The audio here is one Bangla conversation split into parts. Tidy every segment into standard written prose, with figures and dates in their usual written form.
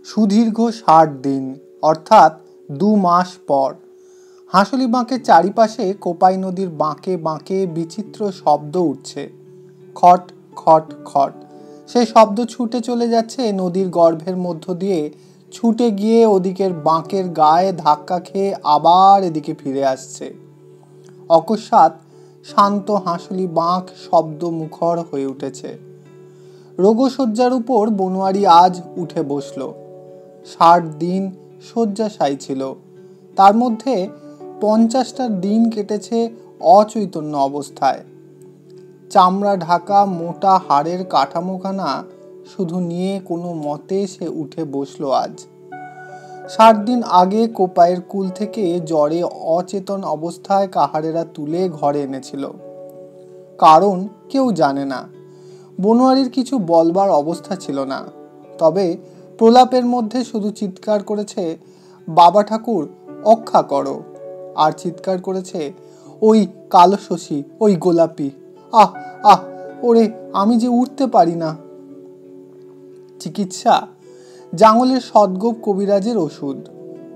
সুদীর্ঘ ৬০ দিন অর্থাৎ ২ মাস পর হাঁসুলি বাঁকের চারিপাশে কোপাই নদীর বাঁকে বাঁকে বিচিত্র শব্দ উঠছে। খট খট খট। সেই শব্দ ছুটে চলে যাচ্ছে নদীর গর্ভের মধ্য দিয়ে, ছুটে গিয়ে ওদিকের বাঁকের গায়ে ধাক্কা খেয়ে আবার এদিকে ফিরে আসছে। অকস্মাৎ শান্ত হাঁসুলি বাঁক শব্দ মুখর হয়ে উঠেছে। রোগশয্যার উপর বনোয়ারি আজ উঠে বসল। ৬০ দিন শয্যাশায়ী ছিল, তার মধ্যে ৫০টা দিন কেটেছে অচৈতন্য অবস্থায়। চামড়া ঢাকা মোটা হাড়ের কাঠামোখানা শুধু নিয়ে কোনো মতে সে উঠে বসল আজ। ৬০ দিন আগে কোপাইয়ের কুল থেকে জ্বরে অচেতন অবস্থায় কাহারেরা তুলে ঘরে এনেছিল। কারণ কেউ জানে না। বনোয়ারির কিছু বলবার অবস্থা ছিল না, তবে প্রলাপের মধ্যে শুধু চিৎকার করেছে, বাবা ঠাকুর অক্ষা করো, আর চিৎকার করেছে, ওই কালো শশী, ওই গোলাপি, আহ আহ ওরে আমি যে উঠতে পারি না। চিকিৎসা জাঙলের সদ্গোপ কবিরাজের ওষুধ।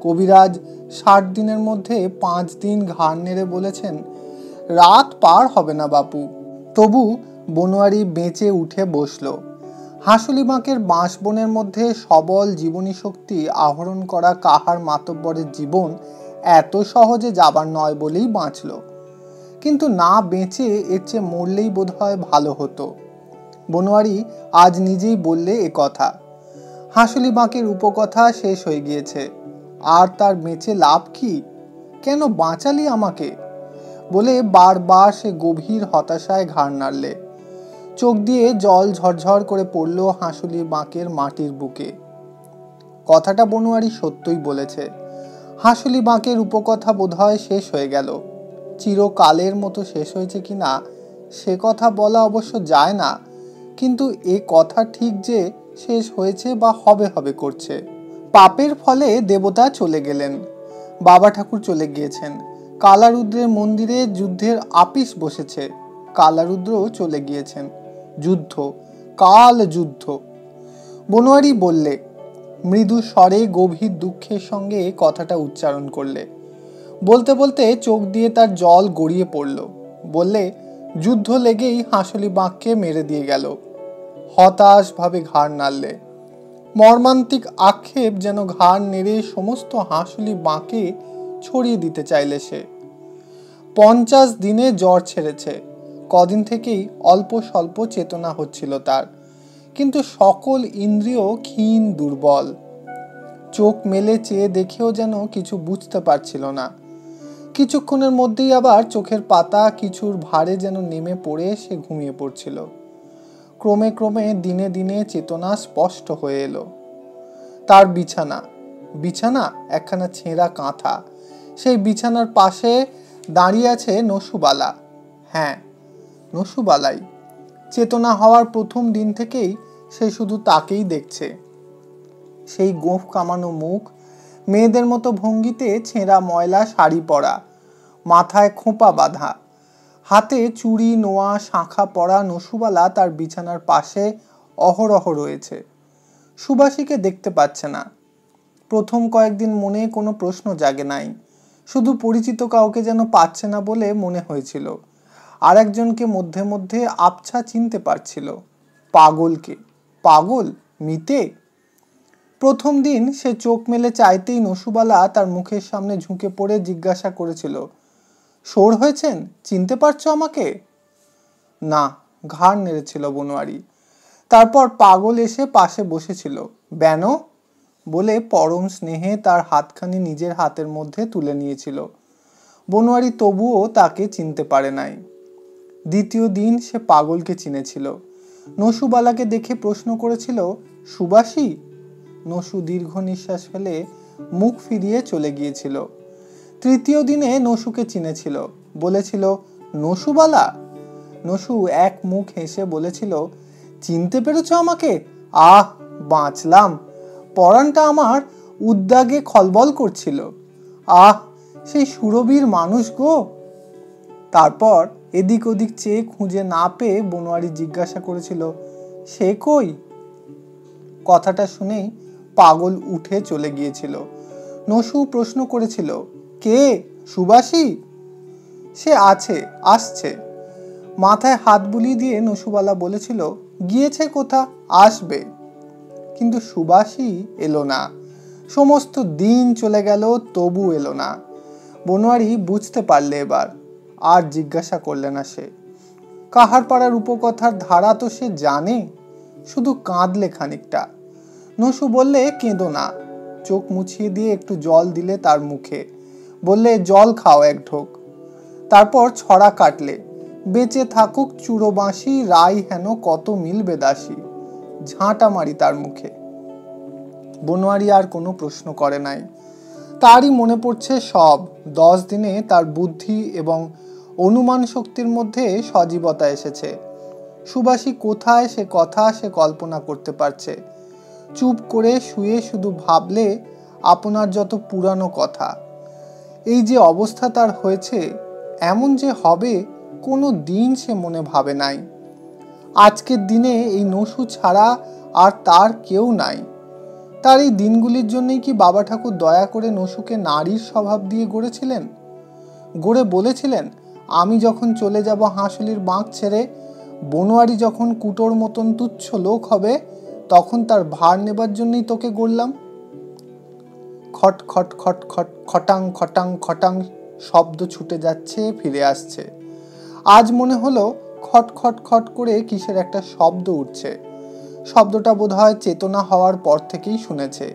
কবিরাজ ৬০ দিনের মধ্যে ৫ দিন ঘাড় নেড়ে বলেছেন, রাত পার হবে না বাপু। তবু বনোয়ারি বেঁচে উঠে বসল। হাঁসুলি বাঁকের বাঁশবনের মধ্যে সবল জীবনী শক্তি আহরণ করা কাহার মাতব্বরের জীবন এত সহজে যাবার নয় বলেই বাঁচল। কিন্তু না বেঁচে এর চেয়ে মরলেই বোধ হয় ভালো হতো। বনোয়ারি আজ নিজেই বললে এ কথা। হাঁসুলি বাঁকের উপকথা শেষ হয়ে গিয়েছে, আর তার বেঁচে লাভ কি? কেন বাঁচালি আমাকে? বলে বারবার সে গভীর হতাশায় ঘাড় নাড়লে। চোখ দিয়ে জল ঝরঝর করে পড়ল হাঁসুলি বাঁকের মাটির বুকে। কথাটা বনোয়ারি সত্যই বলেছে। হাঁসুলি বাঁকের উপকথা বোধহয় শেষ হয়ে গেল। চিরকালের মতো শেষ হয়েছে কিনা সে কথা বলা অবশ্য যায় না, কিন্তু এ কথা ঠিক যে শেষ হয়েছে বা হবে হবে করছে। পাপের ফলে দেবতা চলে গেলেন, বাবা ঠাকুর চলে গিয়েছেন, কালারুদ্রের মন্দিরে যুদ্ধের আপিস বসেছে, কালারুদ্রও চলে গিয়েছেন। যুদ্ধ, কাল যুদ্ধ। বনোয়ারি বললে, মৃদু স্বরে গভীর দুঃখের সঙ্গে কথাটা উচ্চারণ করলে। বলতে বলতে চোখ দিয়ে তার জল গড়িয়ে পড়ল। বললে, যুদ্ধ লেগেই হাঁসুলি বাঁককে মেরে দিয়ে গেল। হতাশ ভাবে ঘাড় নাড়লে। মর্মান্তিক আক্ষেপ যেন ঘাড় নেড়ে সমস্ত হাঁসুলি বাঁকে ছড়িয়ে দিতে চাইলে সে। ৫০ দিনে জ্বর ছেড়েছে, কদিন থেকেই অল্প স্বল্প চেতনা হচ্ছিল তার, কিন্তু সকল ইন্দ্রিয় ক্ষীণ দুর্বল। চোখ মেলে চেয়ে দেখেও যেন কিছু বুঝতে পারছিল না। কিছুক্ষণের মধ্যেই আবার চোখের পাতা কিছুর ভারে যেন নেমে পড়ে সে ঘুমিয়ে পড়ছিল। ক্রমে ক্রমে দিনে দিনে চেতনা স্পষ্ট হয়ে এলো। তার বিছানা, বিছানা একখানা ছেঁড়া কাঁথা, সেই বিছানার পাশে দাঁড়িয়ে আছে নসুবালা। হ্যাঁ, নসুবালাই। চেতনা হওয়ার প্রথম দিন থেকেই সে শুধু তাকেই দেখছে। সেই গোঁফ কামানো মুখ, মেয়েদের মতো ভঙ্গিতে ছেঁড়া ময়লা শাড়ি পরা, মাথায় খোঁপা বাঁধা, হাতে চুড়ি নোয়া শাঁখা পরা নসুবালা তার বিছানার পাশে অহরহ রয়েছে। সুবাসীকে দেখতে পাচ্ছে না। প্রথম কয়েকদিন মনে কোনো প্রশ্ন জাগে নাই, শুধু পরিচিত কাউকে যেন পাচ্ছে না বলে মনে হয়েছিল। আর একজনকে মধ্যে মধ্যে আবছা চিনতে পারছিল। পাগলকে। পাগল? মিতে? প্রথম দিন সে চোখ মেলে চাইতেই নসুবালা তার মুখের সামনে ঝুঁকে পড়ে জিজ্ঞাসা করেছিল, শোর হয়েছেন, চিনতে পারছো আমাকে? না, ঘাড় নেড়েছিল বনোয়ারি। তারপর পাগল এসে পাশে বসেছিল। বেনো বলে পরম স্নেহে তার হাতখানি নিজের হাতের মধ্যে তুলে নিয়েছিল। বনোয়ারি তবুও তাকে চিনতে পারে নাই। দ্বিতীয় দিন সে পাগলকে চিনেছিল। নসুবালাকে দেখে প্রশ্ন করেছিল, সুবাসী? নসু দীর্ঘ নিঃশ্বাস ফেলে মুখ ফিরিয়ে চলে গিয়েছিল। তৃতীয় দিনে নসুকে চিনেছিল, বলেছিল, নসুবালা? নসু এক মুখ হেসে বলেছিল, চিনতে পেরেছ আমাকে? আহ, বাঁচলাম। পরাণটা আমার উদ্যাগে খলবল করছিল। আহ, সেই সুরবীর মানুষ গো। তারপর এদিক ওদিক চেয়ে খুঁজে না পেয়ে বনোয়ারি জিজ্ঞাসা করেছিল, সে কই? কথাটা শুনেই পাগল উঠে চলে গিয়েছিল। নসু প্রশ্ন করেছিল, কে? সুবাসী? সে আছে, আসছে। মাথায় হাত বুলিয়ে দিয়ে নসুবালা বলেছিল, গিয়েছে কোথা, আসবে। কিন্তু সুবাসী এলো না। সমস্ত দিন চলে গেল, তবু এলো না। বনোয়ারি বুঝতে পারলে এবার। আর জিজ্ঞাসা করলে না সে। কাহার পাড়ার উপকথার ধারা তো সে জানে, শুধু কাঁদলে খানিকটা। নসু বললে, কেঁদো না। চোখ মুছিয়ে দিয়ে একটু জল দিলে তার মুখে, বললে, জল খাও এক ঢোক। তারপর ছড়া কাটলে, বেঁচে থাকুক চুড়ো বাঁশি, রাই হেন কত মিলবে দাসী। ঝাঁটা মারি তার মুখে। বনোয়ারি আর কোনো প্রশ্ন করে নাই। তারই মনে পড়ছে সব। 10 দিনে তার বুদ্ধি এবং অনুমান শক্তির মধ্যে সজীবতা এসেছে। সুবাসী কোথায় সে কথা সে কল্পনা করতে পারছে। চুপ করে শুয়ে শুধু ভাবলে আপনার যত পুরানো কথা। এই যে অবস্থা তার হয়েছে, এমন যে হবে কোনো দিন সে মনে ভাবে নাই। আজকের দিনে এই নসু ছাড়া আর তার কেউ নাই। তার এই দিনগুলির জন্যই কি বাবা ঠাকুর দয়া করে নসুকে নারীর স্বভাব দিয়ে গড়েছিলেন? গড়ে বলেছিলেন, আমি যখন চলে যাব হাঁসুলির বাঁক ছেড়ে, বনোয়ারি যখন কুটোর মতন তুচ্ছ লোক হবে, তখন তার ভার নেবার জন্যই তোকে গড়লাম। খট খট খট খট খটাং খটাং খটাং শব্দ ছুটে যাচ্ছে, ফিরে আসছে। আজ মনে হলো খট খট খট করে কিসের একটা শব্দ উঠছে। শব্দটা বোধহয় চেতনা হওয়ার পর থেকেই শুনেছে,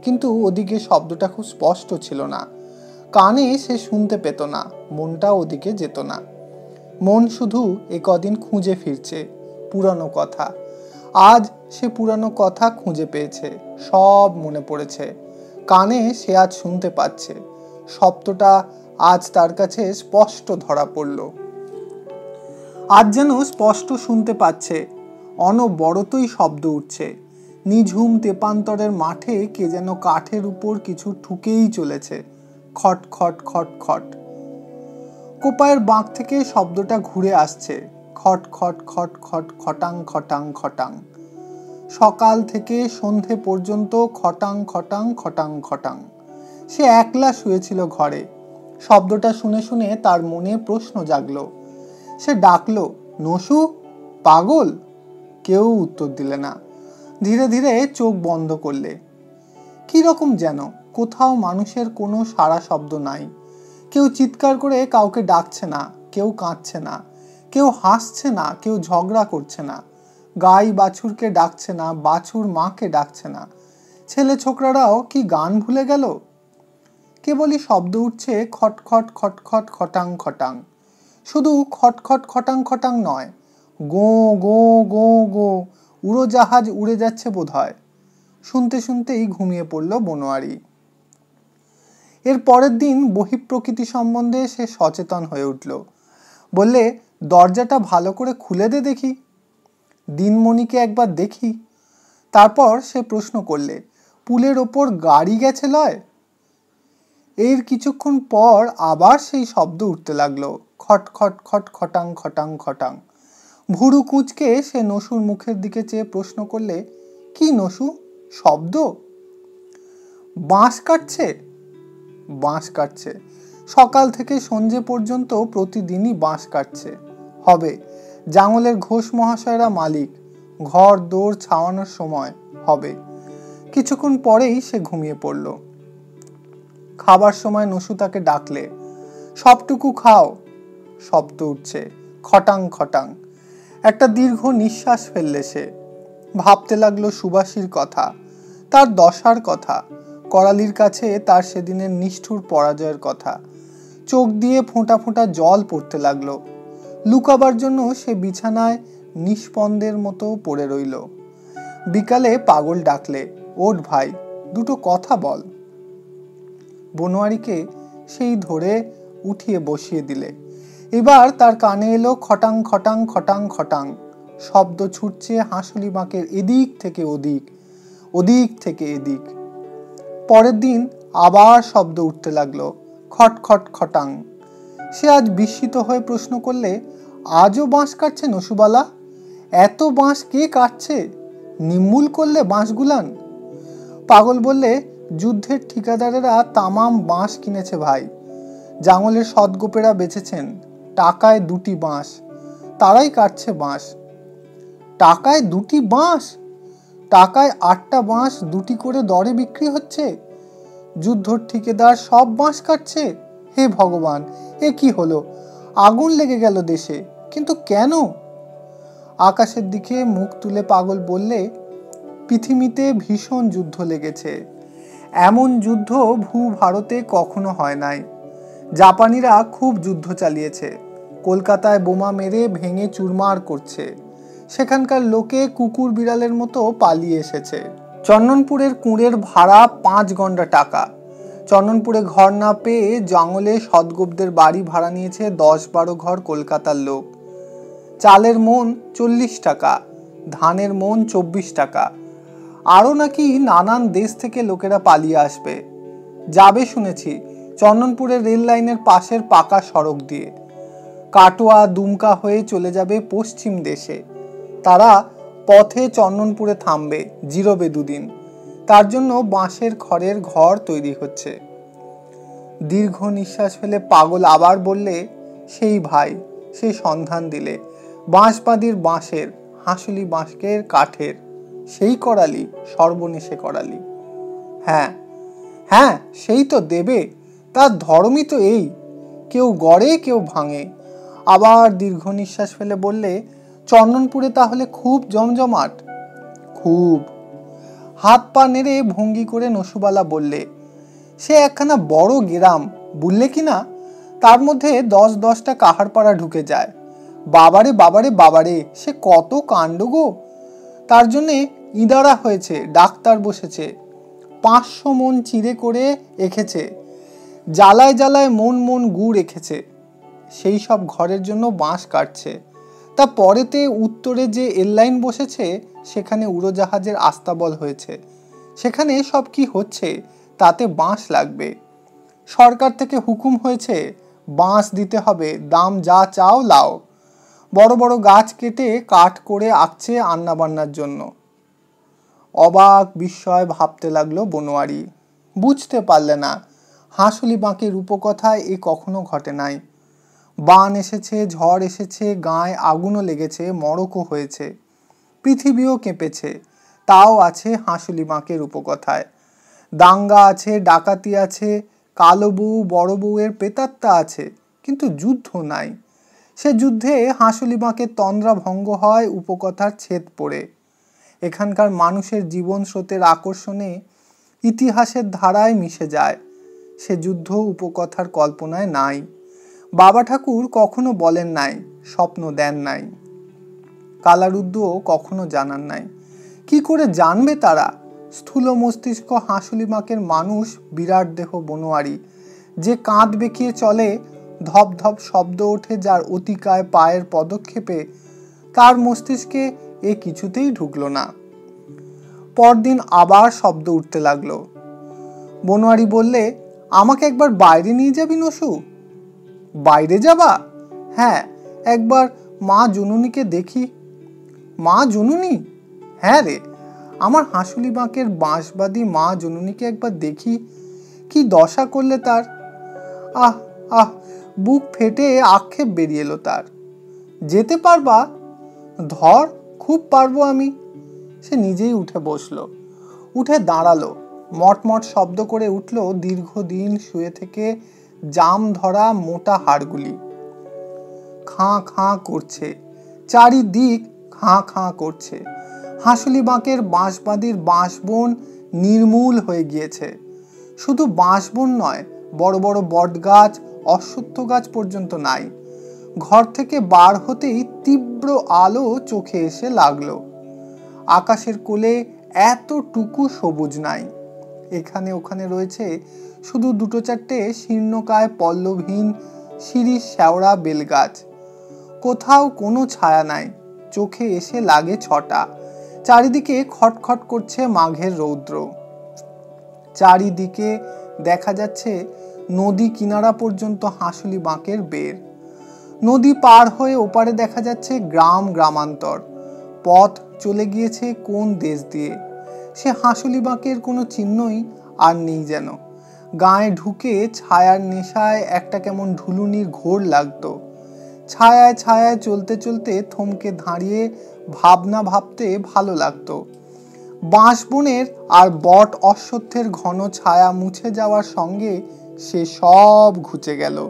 কিন্তু ওদিকে শব্দটা খুব স্পষ্ট ছিল না। কানে সে শুনতে পেত না, মনটা ওদিকে যেত না। মন শুধু কদিন খুঁজে ফিরছে পুরানো কথা। আজ সে পুরানো কথা খুঁজে পেয়েছে, সব মনে পড়েছে। কানে সে আজ শুনতে পাচ্ছে। শব্দটা আজ তার কাছে স্পষ্ট ধরা পড়ল। আজ যেন স্পষ্ট শুনতে পাচ্ছে। অনবরতই শব্দ উঠছে। নিঝুম তেপান্তরের মাঠে কে যেন কাঠের উপর কিছু ঠুকেই চলেছে। খট খট খট খট। কোপায়ের বাঁক থেকে শব্দটা ঘুরে আসছে। খট খট খট খট খটাং খটাং খটাং। সকাল থেকে সন্ধে পর্যন্ত খটাং খটাং খটাং খটাং। সে একলা শুয়েছিল ঘরে। শব্দটা শুনে শুনে তার মনে প্রশ্ন জাগলো। সে ডাকলো, নসু, পাগল? কেউ উত্তর দিলে না। ধীরে ধীরে চোখ বন্ধ করলে। কি রকম যেন, কোথাও মানুষের কোনো সাড়া শব্দ নাই। কেউ চিৎকার করে কাউকে ডাকছে না, কেউ কাঁদছে না, কেউ হাসছে না, কেউ ঝগড়া করছে না। গাই বাছুরকে ডাকছে না, বাছুর মাকে ডাকছে না। ছেলে ছোকরারাও কি গান ভুলে গেল? কেবলই শব্দ উঠছে খট খট খট খট খটাং খটাং। শুধু খট খট খটাং খটাং নয়, গো গো গো গো, উড়োজাহাজ উড়ে যাচ্ছে বোধ হয়। শুনতে শুনতেই ঘুমিয়ে পড়ল বনোয়ারি। এর পরের দিন বহিঃপ্রকৃতি সম্বন্ধে সে সচেতন হয়ে উঠল। বললে, দরজাটা ভালো করে খুলে দে দেখি, দিনমণিকে একবার দেখি। তারপর সে প্রশ্ন করলে, পুলের ওপর গাড়ি গেছে লয়? এর কিছুক্ষণ পর আবার সেই শব্দ উঠতে লাগলো, খট খট খট খটাং খটাং খটাং। ভুরু কুঁচকে সে নসুর মুখের দিকে চেয়ে প্রশ্ন করলে, কি নসু, শব্দ? বাঁশ কাটছে? বাঁশ কাটছে। সকাল থেকে সন্ধে পর্যন্ত প্রতিদিনই বাঁশ কাটছে। হবে, জাঙলের ঘোষ মহাশয়রা মালিক, ঘর দৌড় ছাওয়ানোর সময় হবে। কিছুক্ষণ পরেই সে ঘুমিয়ে পড়ল। খাবার সময় নসু তাকে ডাকলে, সবটুকু খাও। শব্দ উঠছে, খটাং খটাং। একটা দীর্ঘ নিঃশ্বাস ফেললে সে। ভাবতে লাগলো সুবাসীর কথা, তার দশার কথা, করালির কাছে তার সেদিনের নিষ্ঠুর পরাজয়ের কথা। চোখ দিয়ে ফোঁটা ফোঁটা জল পড়তে লাগলো। লুকাবার জন্য সে বিছানায় নিষ্পন্দের মতো পড়ে রইল। বিকালে পাগল ডাকলে, ওঠ ভাই, দুটো কথা বল। বনোয়ারিকে সেই ধরে উঠিয়ে বসিয়ে দিলে। এবার তার কানে এলো খটাং খটাং খটাং খটাং। শব্দ ছুটছে হাঁসুলি বাঁকের এদিক থেকে ওদিক, ওদিক থেকে এদিক। পরের দিন আবার শব্দ উঠতে লাগলো, খট খট খটাং। সে আজ বিস্মিত হয়ে প্রশ্ন করলে, আজও বাঁশ কাটছে নসুবালা? এত বাঁশ কে কাটছে? নির্মূল করলে বাঁশগুলান? পাগল বললে, যুদ্ধের ঠিকাদারেরা তামাম বাঁশ কিনেছে ভাই, জাঙ্গলের সদগোপেরা বেচেছেন টাকায় 2টি বাঁশ, তারাই কাটছে বাঁশ। টাকায় 2টি বাঁশ? টাকায় 8টা বাঁশ 2টি করে দরে বিক্রি হচ্ছে, যুদ্ধর ঠিকাদার সব বাঁশ কাটছে। হে ভগবান, এ কি হলো? আগুন লেগে গেল দেশে, কিন্তু কেন? আকাশের দিকে মুখ তুলে পাগল বললে, পৃথিবীতে ভীষণ যুদ্ধ লেগেছে, এমন যুদ্ধ ভারতে কখনো হয় নাই। জাপানিরা খুব যুদ্ধ চালিয়েছে, কলকাতায় বোমা মেরে ভেঙে চুরমার করছে, সেখানকার লোকে কুকুর বিড়ালের মতো পালিয়ে এসেছে। চন্দনপুরের কুঁড়ের ভাড়া 5 গন্ডা টাকা। চন্দনপুরে ঘর না পেয়ে জঙ্গলে সদগোপদের বাড়ি ভাড়া নিয়েছে 10-12 ঘর কলকাতার লোক। চালের মন 40 টাকা, ধানের মন 24 টাকা। আরও নাকি নানান দেশ থেকে লোকেরা পালিয়ে আসবে, যাবে শুনেছি চন্দনপুরের রেল লাইনের পাশের পাকা সড়ক দিয়ে। কাটোয়া দুমকা হয়ে চলে যাবে পশ্চিম দেশে। তারা পথে চন্দনপুরে থামবে, জিরোবে 2 দিন। তার জন্য বাঁশের খড়ের ঘর তৈরি হচ্ছে। দীর্ঘ নিঃশ্বাস ফেলে পাগল আবার বললে, সেই ভাই, সেই সন্ধান দিলে, বাঁশবাদীর বাঁশের, হাঁসুলি বাঁশকের কাঠের, সেই করালি, সর্বনেশে করালি। হ্যাঁ হ্যাঁ, সেই তো দেবে, তার ধর্মই তো এই, কেউ গড়ে কেউ ভাঙে। আবার দীর্ঘ নিঃশ্বাস ফেলে বললে, চন্দনপুরে তাহলে খুব জমজমাট? খুব। হাত পা নেড়ে ভঙ্গি করে নসুবালা বললে, সে একখানা বড় গ্রাম, বুঝলে কি না? তার মধ্যে 10-10টা কাহারপাড়া ঢুকে যায়। বাবারে বাবারে বাবারে, সে কত কাণ্ড গো! তার জন্যে ইদারা হয়েছে, ডাক্তার বসেছে, 500 মন চিড়ে করে এঁকেছে, জ্বালায় জ্বালায় মন গুড় এঁকেছে, সেই সব ঘরের জন্য বাঁশ কাটছে। তা পরেতে উত্তরে যে এয়ারলাইন বসেছে, সেখানে উড়োজাহাজের আস্তাবল হয়েছে, সেখানে সব কি হচ্ছে, তাতে বাঁশ লাগবে। সরকার থেকে হুকুম হয়েছে, বাঁশ দিতে হবে, দাম যা চাও লাও। বড় বড় গাছ কেটে কাঠ করে আঁকছে আন্নাবান্নার জন্য। অবাক বিস্ময় ভাবতে লাগলো বনোয়ারি। বুঝতে পারলে না, হাঁসুলি বাঁকের রূপকথায় এ কখনো ঘটে নাই। বান এসেছে, ঝড় এসেছে, গায়ে আগুনও লেগেছে, মড়কও হয়েছে, পৃথিবীও কেঁপেছে, তাও আছে হাঁসুলি বাঁকের রূপকথায়। দাঙ্গা আছে, ডাকাতি আছে, কালো বউ বড় বউয়ের প্রেতাত্মা আছে, কিন্তু যুদ্ধ নাই। সে যুদ্ধে হাঁসুলি বাঁকের তন্দ্রা ভঙ্গ হয় উপকথার ছেদ পড়ে। এখানকার মানুষের জীবন স্রোতের আকর্ষণে ইতিহাসের ধারায় মিশে যায়। সে যুদ্ধ উপকথার কল্পনায় নাই। বাবা ঠাকুর কখনো বলেন নাই, স্বপ্ন দেন নাই, কালারুদ্ধও কখনো জানান নাই। কি করে জানবে তারা? স্থূল মস্তিষ্ক হাঁসুলি বাঁকের মানুষ, বিরাট দেহ বনোয়ারি, যে কাঁধ বেঁকিয়ে চলে, ধপ ধপ শব্দ ওঠে যার অতিকায় পায়ের পদক্ষেপে, তার মস্তিষ্কে এ কিছুতেই ঢুকলো না। পরদিন আবার শব্দ উঠতে লাগলো। বনোয়ারি বললে, আমাকে একবার বাইরে নিয়ে যাবি নসু? বাইরে যাবা? হ্যাঁ, একবার মা জননীকে দেখি। মা জননী? হ্যাঁ রে, আমার হাঁসুলি বাঁকের বাঁশবাদী মা জননীকে একবার দেখি, কি দশা করলে তার! আহ আহ, বুক ফেটে আক্ষেপ বেরিয়ে এলো তার। যেতে পারবা? ধর, খুব পারবো আমি। সে নিজেই উঠে বসলো, উঠে দাঁড়ালো, মটমট শব্দ করে উঠল দীর্ঘদিন শুয়ে থেকে জাম ধরা মোটা হাড়গুলি। খাঁ খাঁ করছে, চারিদিক খাঁ খাঁ করছে। হাঁসুলি বাঁকের বাঁশবাদীর বাঁশবন নির্মূল হয়ে গিয়েছে। শুধু বাঁশবন নয়, বড় বড় বট গাছ, অশ্বত্থ গাছ পর্যন্ত নাই। ঘর থেকে বার হতেই তীব্র আলো চোখে এসে লাগলো। আকাশের কোলে এতটুকু সবুজ নাই। এখানে ওখানে রয়েছে শুধু 2-4টে শীর্ণকায় পল্লবহীন শিরীষ শ্যাওড়া বেলগাছ। কোথাও কোনো ছায়া নাই, চোখে এসে লাগে ছটা। চারিদিকে খটখট করছে মাঘের রৌদ্র। চারিদিকে দেখা যাচ্ছে নদী কিনারা পর্যন্ত হাঁসুলি বাঁকের বের। নদী পার হয়ে ওপারে দেখা যাচ্ছে গ্রাম গ্রামান্তর। পথ চলে গিয়েছে কোন দেশ দিয়ে। সে হাঁসুলি বাঁকের কোনো চিহ্নই আর নেই যেন। গায়ে ঢুকে ছায়ার নেশায় একটা কেমন ঢুলুনির ঘোর লাগতো। ছায়ায় ছায়ায় চলতে চলতে থমকে দাঁড়িয়ে ভাবনা ভাবতে ভালো লাগতো। বাঁশবনের আর বট অশ্বত্থের ঘন ছায়া মুছে যাওয়ার সঙ্গে সে সব ঘুচে গেল।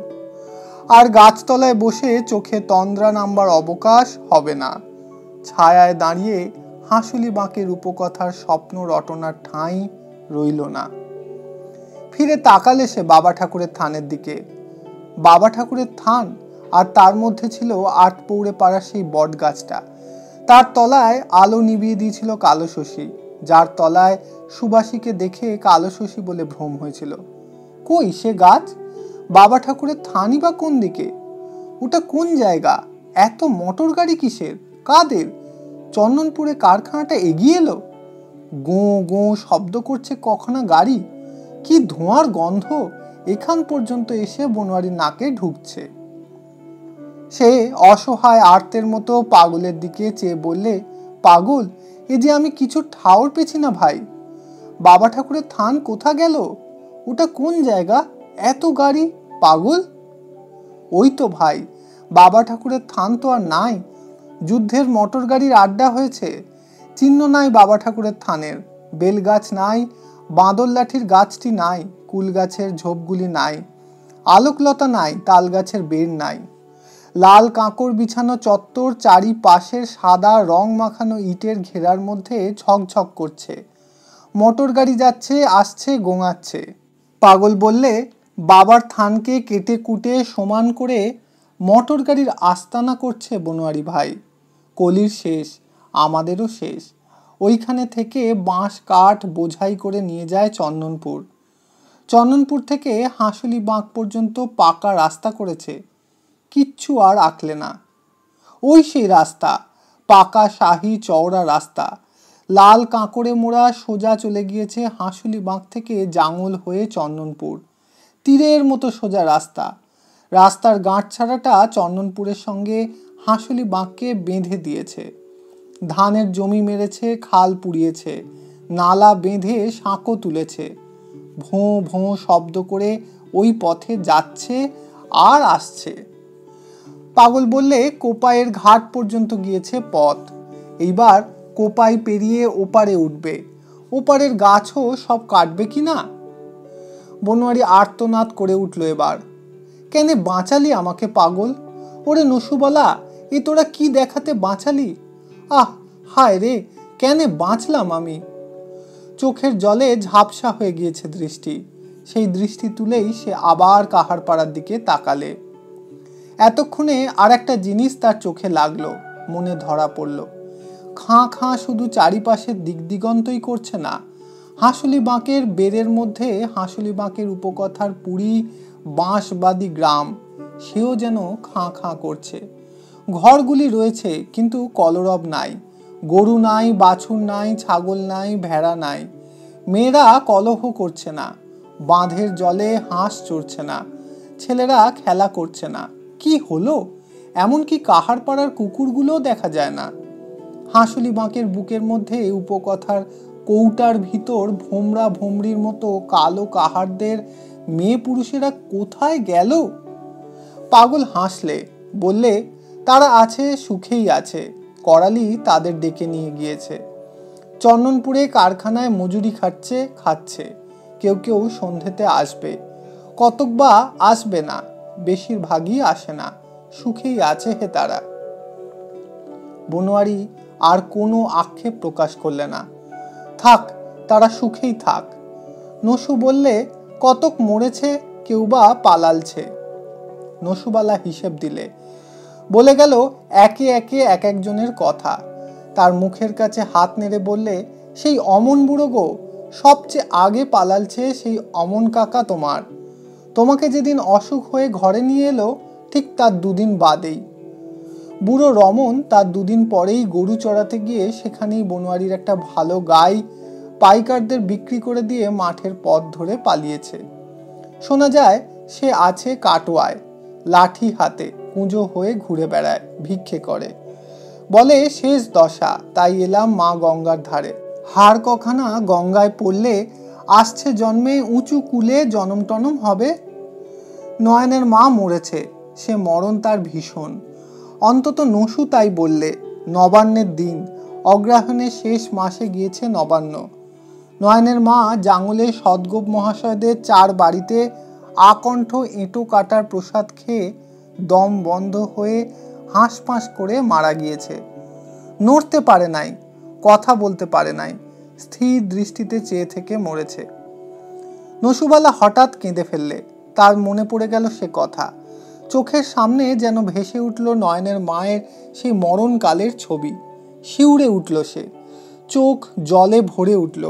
আর গাছতলায় বসে চোখে তন্দ্রা নামবার অবকাশ হবে না। ছায়ায় দাঁড়িয়ে হাঁসুলি বাঁকের উপকথার স্বপ্ন রটনার ঠাঁই রইল না। ফিরে তাকালে সে বাবা ঠাকুরের থানের দিকে। বাবা ঠাকুরের থান, আর তার মধ্যে ছিল আটপৌড়ে পাড়া সেই বট গাছটা। তার তলায় আলো নিভিয়ে দিয়েছিল কালো শশী, যার তলায় সুবাসীকে দেখে কালো শশী বলে ভ্রম হয়েছিল। কই সে গাছ? বাবা ঠাকুরের থানই বা কোন দিকে? ওটা কোন জায়গা? এত মোটর গাড়ি কিসের? কাদের? চন্দনপুরে কারখানাটা এগিয়ে এলো। গোঁ গোঁ শব্দ করছে কখনা গাড়ি। কি ধোঁয়ার গন্ধ এখান পর্যন্ত এসে বনোয়ারির নাকে ঢুকছে। সে অসহায় আর্তের মতো পাগলের দিকে চেয়ে বললে, পাগল, এ যে আমি কিছু ঠাওর পেছি না ভাই। বাবা ঠাকুরের থান কোথা গেল? ওটা কোন জায়গা? এত গাড়ি, পাগল। ওই তো ভাই, বাবা ঠাকুরের থান তো আর নাই। যুদ্ধের মোটর গাড়ির আড্ডা হয়েছে। চিহ্ন নাই বাবা ঠাকুরের থানের। বেলগাছ নাই, বাঁদর লাঠির গাছটি নাই, কুল গাছের ঝোপগুলি নাই, আলোকলতা নাই, তাল গাছের বের নাই। লাল কাঁকর বিছানো চত্বর চারিপাশের সাদা রং মাখানো ইটের ঘেরার মধ্যে ঝকঝক করছে। মোটর গাড়ি যাচ্ছে, আসছে, গোঙাচ্ছে। পাগল বললে, বাবার থানকে কেটে কুটে সমান করে মোটর গাড়ির আস্তানা করছে বনোয়ারি ভাই। কলির শেষ, আমাদেরও শেষ। ওইখানে থেকে বাঁশ কাঠ বোঝাই করে নিয়ে যায় চন্দনপুর। চন্দনপুর থেকে হাঁসুলি বাঁক পর্যন্ত পাকা রাস্তা করেছে। কিচ্ছু আর আঁকলে না। ওই সেই রাস্তা, পাকা শাহী চওড়া রাস্তা। লাল কাঁকড়ে মোড়া সোজা চলে গিয়েছে হাঁসুলি বাঁক থেকে জাঙল হয়ে চন্দনপুর। তীরের মতো সোজা রাস্তা। রাস্তার গাঁট ছাড়াটা চন্দনপুরের সঙ্গে হাঁসুলি বাঁককে বেঁধে দিয়েছে। ধানের জমি মেরেছে, খাল পুড়িয়েছে, নালা বেঁধে সাঁকো তুলেছে। ভোঁ ভোঁ শব্দ করে ওই পথে যাচ্ছে আর আসছে। পাগল বললে, কোপাইয়ের ঘাট পর্যন্ত গিয়েছে পথ। এইবার কোপাই পেরিয়ে ওপারে উঠবে। ওপারের গাছও সব কাটবে কি না? বনোয়ারি আর্তনাদ করে উঠল এবার। কেন বাঁচালি আমাকে পাগল? ওরে নসুবলা, এ তোরা কি দেখাতে বাঁচালি? আহ হায় রে, কেন বাঁচলাম আমি? চোখের জলে ঝাপসা হয়ে গিয়েছে দৃষ্টি। সেই দৃষ্টি তুলেই সে আবার কাহার পাড়ার দিকে তাকালে। এতক্ষণে আর একটা জিনিস তার চোখে লাগলো, মনে ধরা পড়ল। খাঁ খাঁ শুধু চারিপাশের দিগদিগন্তই করছে না। হাঁসুলি বাঁকের বেরের মধ্যে হাঁসুলি বাঁকের উপকথার পুরী বাঁশবাদী গ্রাম, সেও যেন খাঁ খাঁ করছে। ঘরগুলি রয়েছে, কিন্তু কলরব নাই। গরু নাই, বাছুর নাই, ছাগল নাই, ভেড়া নাই। মেয়েরা কলহ করছে না। বাঁধের জলে হাঁস চড়ছে না। ছেলেরা খেলা করছে না। কি হলো? এমনকি কাহার পাড়ার কুকুরগুলোও দেখা যায় না। হাঁসুলি বাঁকের বুকের মধ্যে উপকথার কৌটার ভিতর ভোমরা ভোমরির মতো কালো কাহারদের মেয়ে পুরুষেরা কোথায় গেল? পাগল হাসলে, বললে, তারা আছে, সুখেই আছে। করালি তাদের ডেকে নিয়ে গিয়েছে। চন্দনপুরে কারখানায় মজুরি খাচ্ছে। কেউ কেউ সন্ধেতে আসবে, কতক বা আসবে না, বেশিরভাগই আসে না। সুখেই আছে হে তারা। বনোয়ারি আর কোনো আক্ষেপ প্রকাশ করলে না। থাক, তারা সুখেই থাক। নসু বললে, কতক মরেছে, কেউ বা পালালছে। নসুবালা হিসেব দিলে, বলে গেল একে একে এক একজনের কথা। তার মুখের কাছে হাত নেড়ে বললে, সেই অমন বুড়ো গো, সবচেয়ে আগে পালালছে সেই অমন কাকা তোমার। তোমাকে যেদিন অসুখ হয়ে ঘরে নিয়ে এলো, ঠিক তার দুদিন বাদেই। বুড়ো রমন তার দুদিন পরেই গরু চড়াতে গিয়ে সেখানেই বনোয়ারির একটা ভালো গাই পাইকারদের বিক্রি করে দিয়ে মাঠের পথ ধরে পালিয়েছে। শোনা যায় সে আছে কাটোয়ায়, লাঠি হাতে কুঁজো হয়ে ঘুরে বেড়ায়, ভিক্ষে করে। বলে শেষ দশা, তাই এলাম মা গঙ্গার ধারে। হাড় কখানা গঙ্গায় পড়লে আসছে জন্মে উঁচু কুলে জনম টনম হবে। নয়নের মা মরেছে, সে মরণ তার ভীষণ। অন্তত নসু তাই বললে। নবান্নের দিন, অগ্রহায়ণের শেষ মাসে গিয়েছে নবান্ন। নয়নের মা জাঙ্গলের সদগোপ মহাশয়দের 4 বাড়িতে আকণ্ঠ এঁটো কাটার প্রসাদ খেয়ে দম বন্ধ হয়ে হাঁসফাঁস করে মারা গিয়েছে। নড়তে পারে নাই, কথা বলতে পারে নাই, স্থির দৃষ্টিতে চেয়ে থেকে মরেছে। নসুবালা হঠাৎ কেঁদে ফেললে। তার মনে পড়ে গেল সে কথা। চোখের সামনে যেন ভেসে উঠল নয়নের মায়ের সেই মরণকালের ছবি। শিউরে উঠল সে, চোখ জলে ভরে উঠল।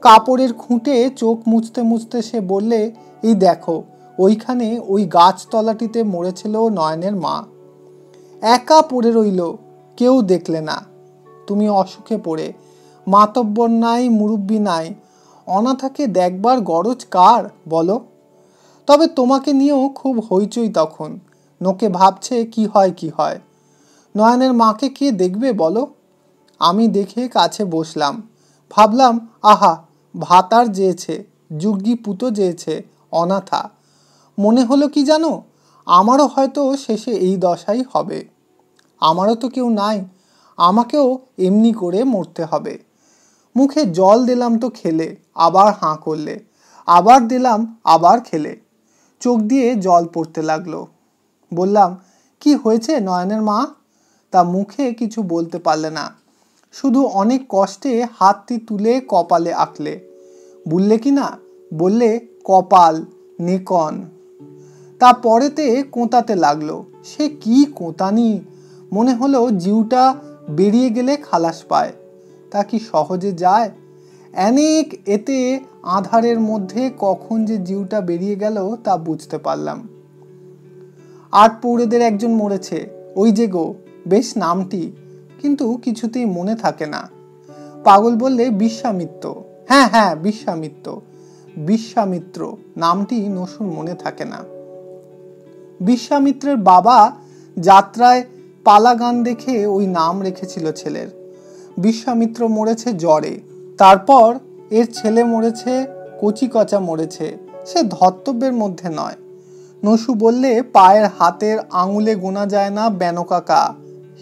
কাপড়ের খুঁটে চোখ মুছতে মুছতে সে বললে, এই দেখো, ওইখানে ওই গাছতলাটিতে মরেছিল নয়নের মা। একা পড়ে রইল, কেউ দেখলে না। তুমি অসুখে পড়ে, মাতব্বর নাই, মুরব্বী নাই, অনাথাকে দেখবার গরজ কার বলো? তবে তোমাকে নিয়েও খুব হইচই তখন। নোকে ভাবছে কি হয় কি হয়। নয়নের মাকে কে দেখবে বলো? আমি দেখে কাছে বসলাম। ভাবলাম, আহা, ভাতার যেয়েছে, যুগ্গি পুতো যেয়েছে, অনাথা। মনে হলো কি জানো, আমারও হয়তো শেষে এই দশাই হবে। আমারও তো কেউ নাই, আমাকেও এমনি করে মরতে হবে। মুখে জল দিলাম তো খেলে, আবার হাঁ করলে, আবার দিলাম, আবার খেলে। চোখ দিয়ে জল পড়তে লাগলো। বললাম, কি হয়েছে নয়নের মা? তা মুখে কিছু বলতে পারলে না, শুধু অনেক কষ্টে হাতটি তুলে কপালে আঁকলে। বললে কি না, বললে কপাল, নেকন। তা পরেতে কোঁতাতে লাগলো। সে কি কোঁতানি! মনে হলো জিউটা বেরিয়ে গেলে খালাস পায়। তা কি সহজে যায়? অনেক এতে আধারের মধ্যে কখন যে জিউটা বেরিয়ে গেল তা বুঝতে পারলাম। 8 পৌরেদের একজন মরেছে, ওই যে গো, বেশ নামটি, কিন্তু কিছুতেই মনে থাকে না। পাগল বললে, বিশ্বামিত্র। হ্যাঁ হ্যাঁ, বিশ্বামিত্র। বিশ্বামিত্র নামটি নসুর মনে থাকে না। বিশ্বামিত্রের বাবা যাত্রায় পালা গান দেখে ওই নাম রেখেছিল ছেলের। বিশ্বামিত্র মরেছে জ্বরে। তারপর এর ছেলে মরেছে, কচিকচা মরেছে, সে ধর্তব্যের মধ্যে নয়। নসু বললে, পায়ের হাতের আঙুলে গোনা যায় না বেনকাকা,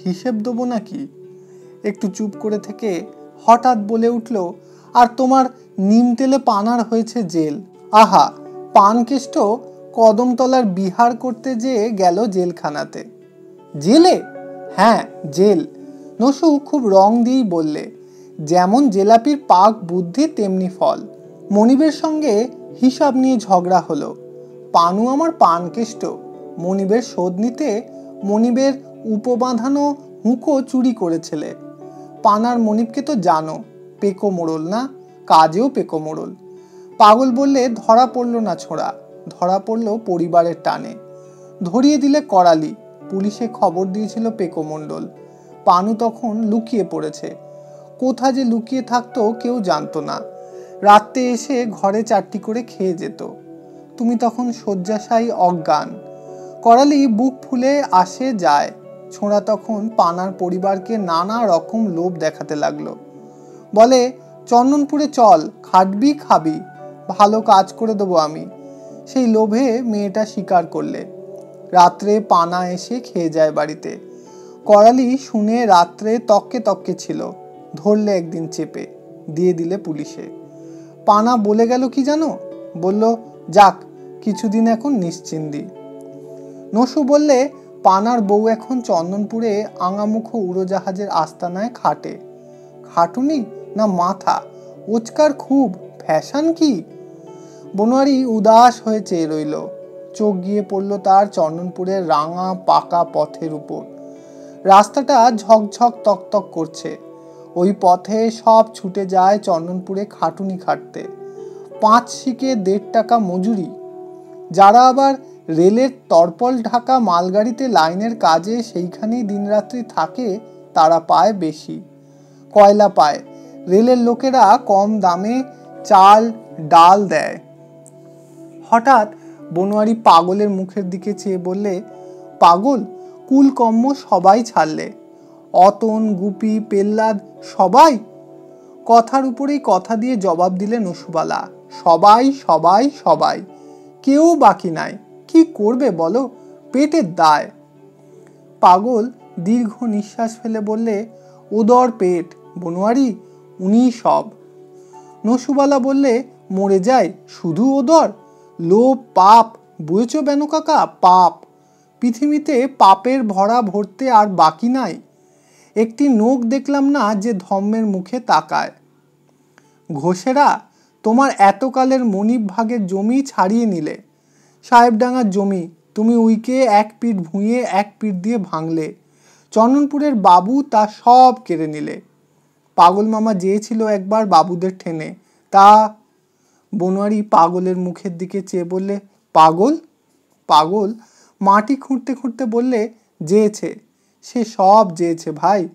হিসেব দেবো নাকি? একটু চুপ করে থেকে হঠাৎ বলে উঠল, আর তোমার নিমতেলে পানার হয়েছে জেল। আহা, পানকেষ্ট কদমতলার বিহার করতে যেয়ে গেল জেলখানাতে। জেলে? হ্যাঁ, জেল। নসু খুব রং দিয়েই বললে, যেমন জেলাপির পাক বুদ্ধি তেমনি ফল। মনিবের সঙ্গে হিসাব নিয়ে ঝগড়া হলো। পানু আমার পানকেষ্ট, মনিবের শোধ নিতে মনিবের উপবাঁধানো হুঁকো চুরি করেছিলে। পানার মনিবকে তো জানো, পেকো মোড়ল না, কাজেও পেকো মোড়ল। পাগল বললে, ধরা পড়ল না ছোড়া, ধরা পড়ল পরিবারের টানে। ধরিয়ে দিলে করালি, পুলিশে খবর দিয়েছিল পেকো মণ্ডল। পানু তখন লুকিয়ে পড়েছে। কোথা যে লুকিয়ে থাকতো কেউ জানতো না। রাত্রে এসে ঘরে 4টি করে খেয়ে যেত। তুমি তখন শয্যাশায়ী অজ্ঞান। করালি বুক ফুলে আসে যায়। ছোঁড়া তখন পানার পরিবারকে নানা রকম লোভ দেখাতে লাগলো। বলে, চন্দনপুরে চল, খাটবি খাবি, ভালো কাজ করে দেবো আমি। সেই লোভে মেয়েটা স্বীকার করলে। রাত্রে পানা এসে খেয়ে যায় বাড়িতে। করালি শুনে রাত্রে তককে তককে ছিল। ধরলে একদিন চেপে, দিয়ে দিলে পুলিশে। পানা বলে গেল কি জানো? বলল, যাক, কিছুদিন এখন নিশ্চিন্দি। নসু বললে, পানার বউ এখন চন্দনপুরে আঙামুখ উড়োজাহাজের আস্তানায় খাটে। খাটুনি না মাথা, ওচকার খুব, ফ্যাশন কি? বনোয়ারি উদাস হয়ে চেয়ে রইল। চোখ গিয়ে পড়ল তার চন্দনপুরের রাঙা পাকা পথের উপর। রাস্তাটা ঝকঝক তকতক করছে। ওই পথে সব ছুটে যায় চন্দনপুরে খাটুনি খাটতে। 5 শিকে 1.5 টাকা মজুরি। যারা আবার রেলের তরপল ঢাকা মালগাড়িতে লাইনের কাজে সেইখানেই দিনরাত্রি থাকে, তারা পায় বেশি, কয়লা পায়। রেলের লোকেরা কম দামে চাল ডাল দেয়। হঠাৎ বনোয়ারি পাগলের মুখের দিকে চেয়ে বললে, পাগল, কুলকম্ম সবাই ছাড়লে? অতন, গুপি, পেল্লাদ সবাই? কথার উপরেই কথা দিয়ে জবাব দিলে নসুবালা, সবাই সবাই সবাই, কেউ বাকি নাই, কি করবে বলো, পেটের দায়। পাগল দীর্ঘ নিঃশ্বাস ফেলে বললে, উদর পেট বনোয়ারি, উনি সব। নসুবালা বললে, মরে যায় শুধু ওদর, লোভ পাপ, বুঝেছ বেনু কাকা, পাপ। পৃথিবীতে পাপের ভরা ভরতে আর বাকি নাই। একটি নোক দেখলাম না যে ধম্মের মুখে তাকায়। ঘোষেরা, তোমার এতকালের মনিব ভাগের জমি ছাড়িয়ে নিলে। সাহেবডাঙ্গার জমি তুমি উইকে এক পিঠ ভুঁইয়ে এক পিঠ দিয়ে ভাঙলে। চন্দনপুরের বাবু তা সব কেড়ে নিলে। পাগল মামা যেয়েছিল একবার বাবুদের ঠেনে, তা। বনোয়ারি পাগলের মুখের দিকে চেয়ে বললে, পাগল? পাগল মাটি খুঁড়তে খুঁড়তে বললে, যেয়েছে, সে সব যেয়েছে ভাই,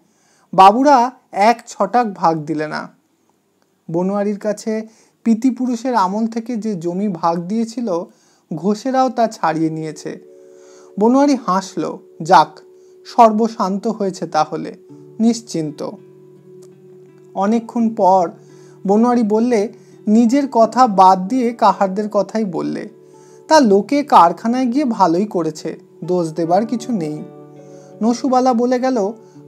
বাবুরা এক ছটাক ভাগ দিলে না। বনোয়ারির কাছে পিতৃপুরুষের আমল থেকে যে জমি ভাগ দিয়েছিল, ঘোষেরাও তা ছাড়িয়ে নিয়েছে। বনোয়ারি হাসল, যাক, সর্বশান্ত হয়েছে তাহলে, নিশ্চিন্ত। অনেকক্ষণ পর বনোয়ারি বললে, নিজের কথা বাদ দিয়ে কাহারদের কথাই বললে, তা লোকে কারখানায় গিয়ে ভালোই করেছে, দোষ দেবার কিছু নেই। নসুবালা বলে গেল,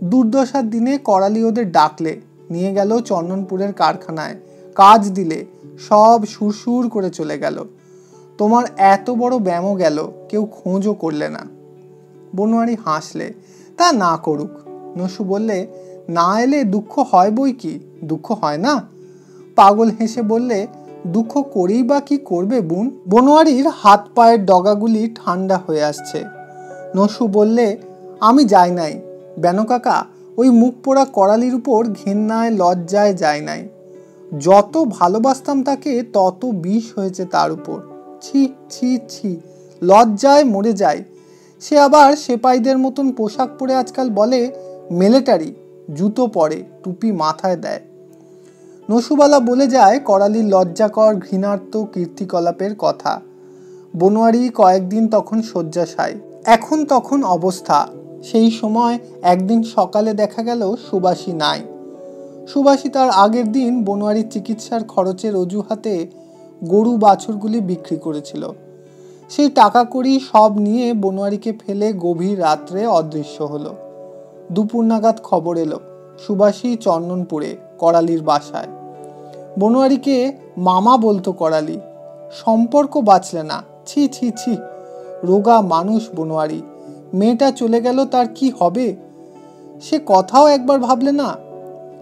দুর্দশার দিনে করালি ওদের ডাকলে, নিয়ে গেল চন্দনপুরের কারখানায়, কাজ দিলে, সব সুরসুর করে চলে গেল। তোমার এত বড় ব্যামো গেল, কেউ খোঁজও করলে না। বনোয়ারি হাসলে, তা না করুক। নসু বললে, না এলে দুঃখ হয় বই কি, দুঃখ হয় না? পাগল হেসে বললে, দুঃখ করেই বা কি করবে বোন? বনোয়ারির হাত পায়ের ডগাগুলি ঠান্ডা হয়ে আসছে। নসু বললে, আমি যাই নাই বেনু কাকা, ওই মুখ পোড়া করালির উপর ঘেন্নায় লজ্জায় যায় নাই। যত ভালোবাসতাম তাকে তত বিষ হয়েছে তার উপর, ছি ছি ছি, লজ্জায় মরে যায়। সে আবার সেপাইদের মতন পোশাক পরে আজকাল বলে মিলিটারি, জুতো পরে, টুপি মাথায় দেয়। নসুবালা বলে যায় করালির লজ্জাকর ঘৃণার্ত কীর্তিকলাপের কথা। বনোয়ারি কয়েকদিন তখন শয্যাশায়ী, এখন তখন অবস্থা। সেই সময় একদিন সকালে দেখা গেল সুবাসী নাই। সুবাসী তার আগের দিন বনোয়ারির চিকিৎসার খরচের অজুহাতে গরু বাছুরগুলি বিক্রি করেছিল। সেই টাকা কড়ি সব নিয়ে বনোয়ারিকে ফেলে গভীর রাত্রে অদৃশ্য হলো। দুপুর নাগাদ খবর এলো সুবাসী চন্দনপুরে করালির বাসায়। বনোয়ারিকে মামা বলতো করালি, সম্পর্ক বাঁচলে না, ছি ছি ছি, রোগা মানুষ বনোয়ারি, মেয়েটা চলে গেল তার কি হবে, সে কথাও একবার ভাবলে না।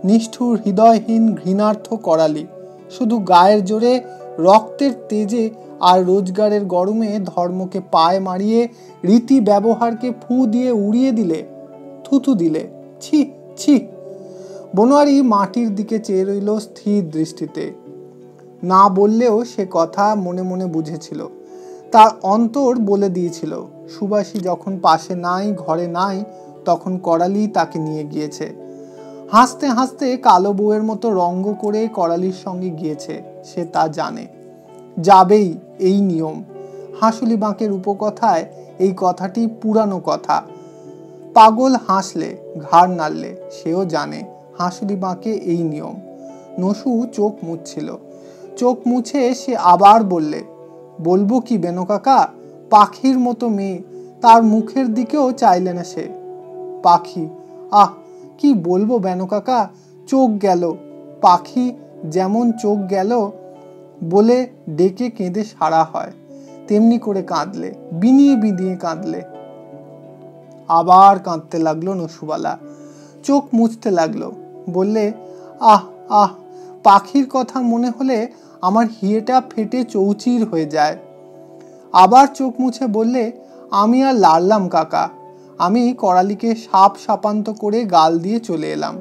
নিষ্ঠুর হৃদয়হীন ঘৃণার্থ করালি, শুধু গায়ের জোরে, রক্তের তেজে আর রোজগারের গরমে ধর্মকে পায়ে মারিয়ে রীতি ব্যবহারকে ফু দিয়ে উড়িয়ে দিলে, থুথু দিলে, ছি ছি। বনোয়ারি মাটির দিকে চেয়ে রইল স্থির দৃষ্টিতে। না বললেও সে কথা মনে মনে বুঝেছিল, তার অন্তর বলে দিয়েছিল। সুবাসী যখন পাশে নাই, ঘরে নাই, তখন করালি তাকে নিয়ে গিয়েছে। হাসতে হাসতে কালো বউয়ের মতো রঙ্গ করে করালির সঙ্গে গিয়েছে, সে তা জানে, যাবেই, এই নিয়ম। হাঁসুলি বাঁকের উপকথায় এই কথাটি পুরানো কথা। পাগল হাসলে, ঘাড় নাড়লে, সেও জানে হাঁসুলি বাঁকে এই নিয়ম। নসু চোখ মুছছিল, চোখ মুছে সে আবার বললে, বলবো কি বেনু কাকা, পাখির মতো মেয়ে, তার মুখের দিকেও চাইলে না সে। পাখি, আহ, কি বলবো বেনু কাকা, চোখ গেল, পাখি যেমন চোখ গেল বলে ডেকে কেঁদে সারা হয়, তেমনি করে কাঁদলে, বিনিয়ে বিনিয়ে কাঁদলে। আবার কাঁদতে লাগলো নসুবালা, চোখ মুছতে লাগলো, বললে, আহ আহ, পাখির কথা মনে হলে আমার হিয়েটা ফেটে চৌচির হয়ে যায়। আবার চোখ মুছে বললে, আমি আর লাড়লাম কাকা, আমি করালিকে সাপ সাপান্ত করে গাল দিয়ে চলে এলাম,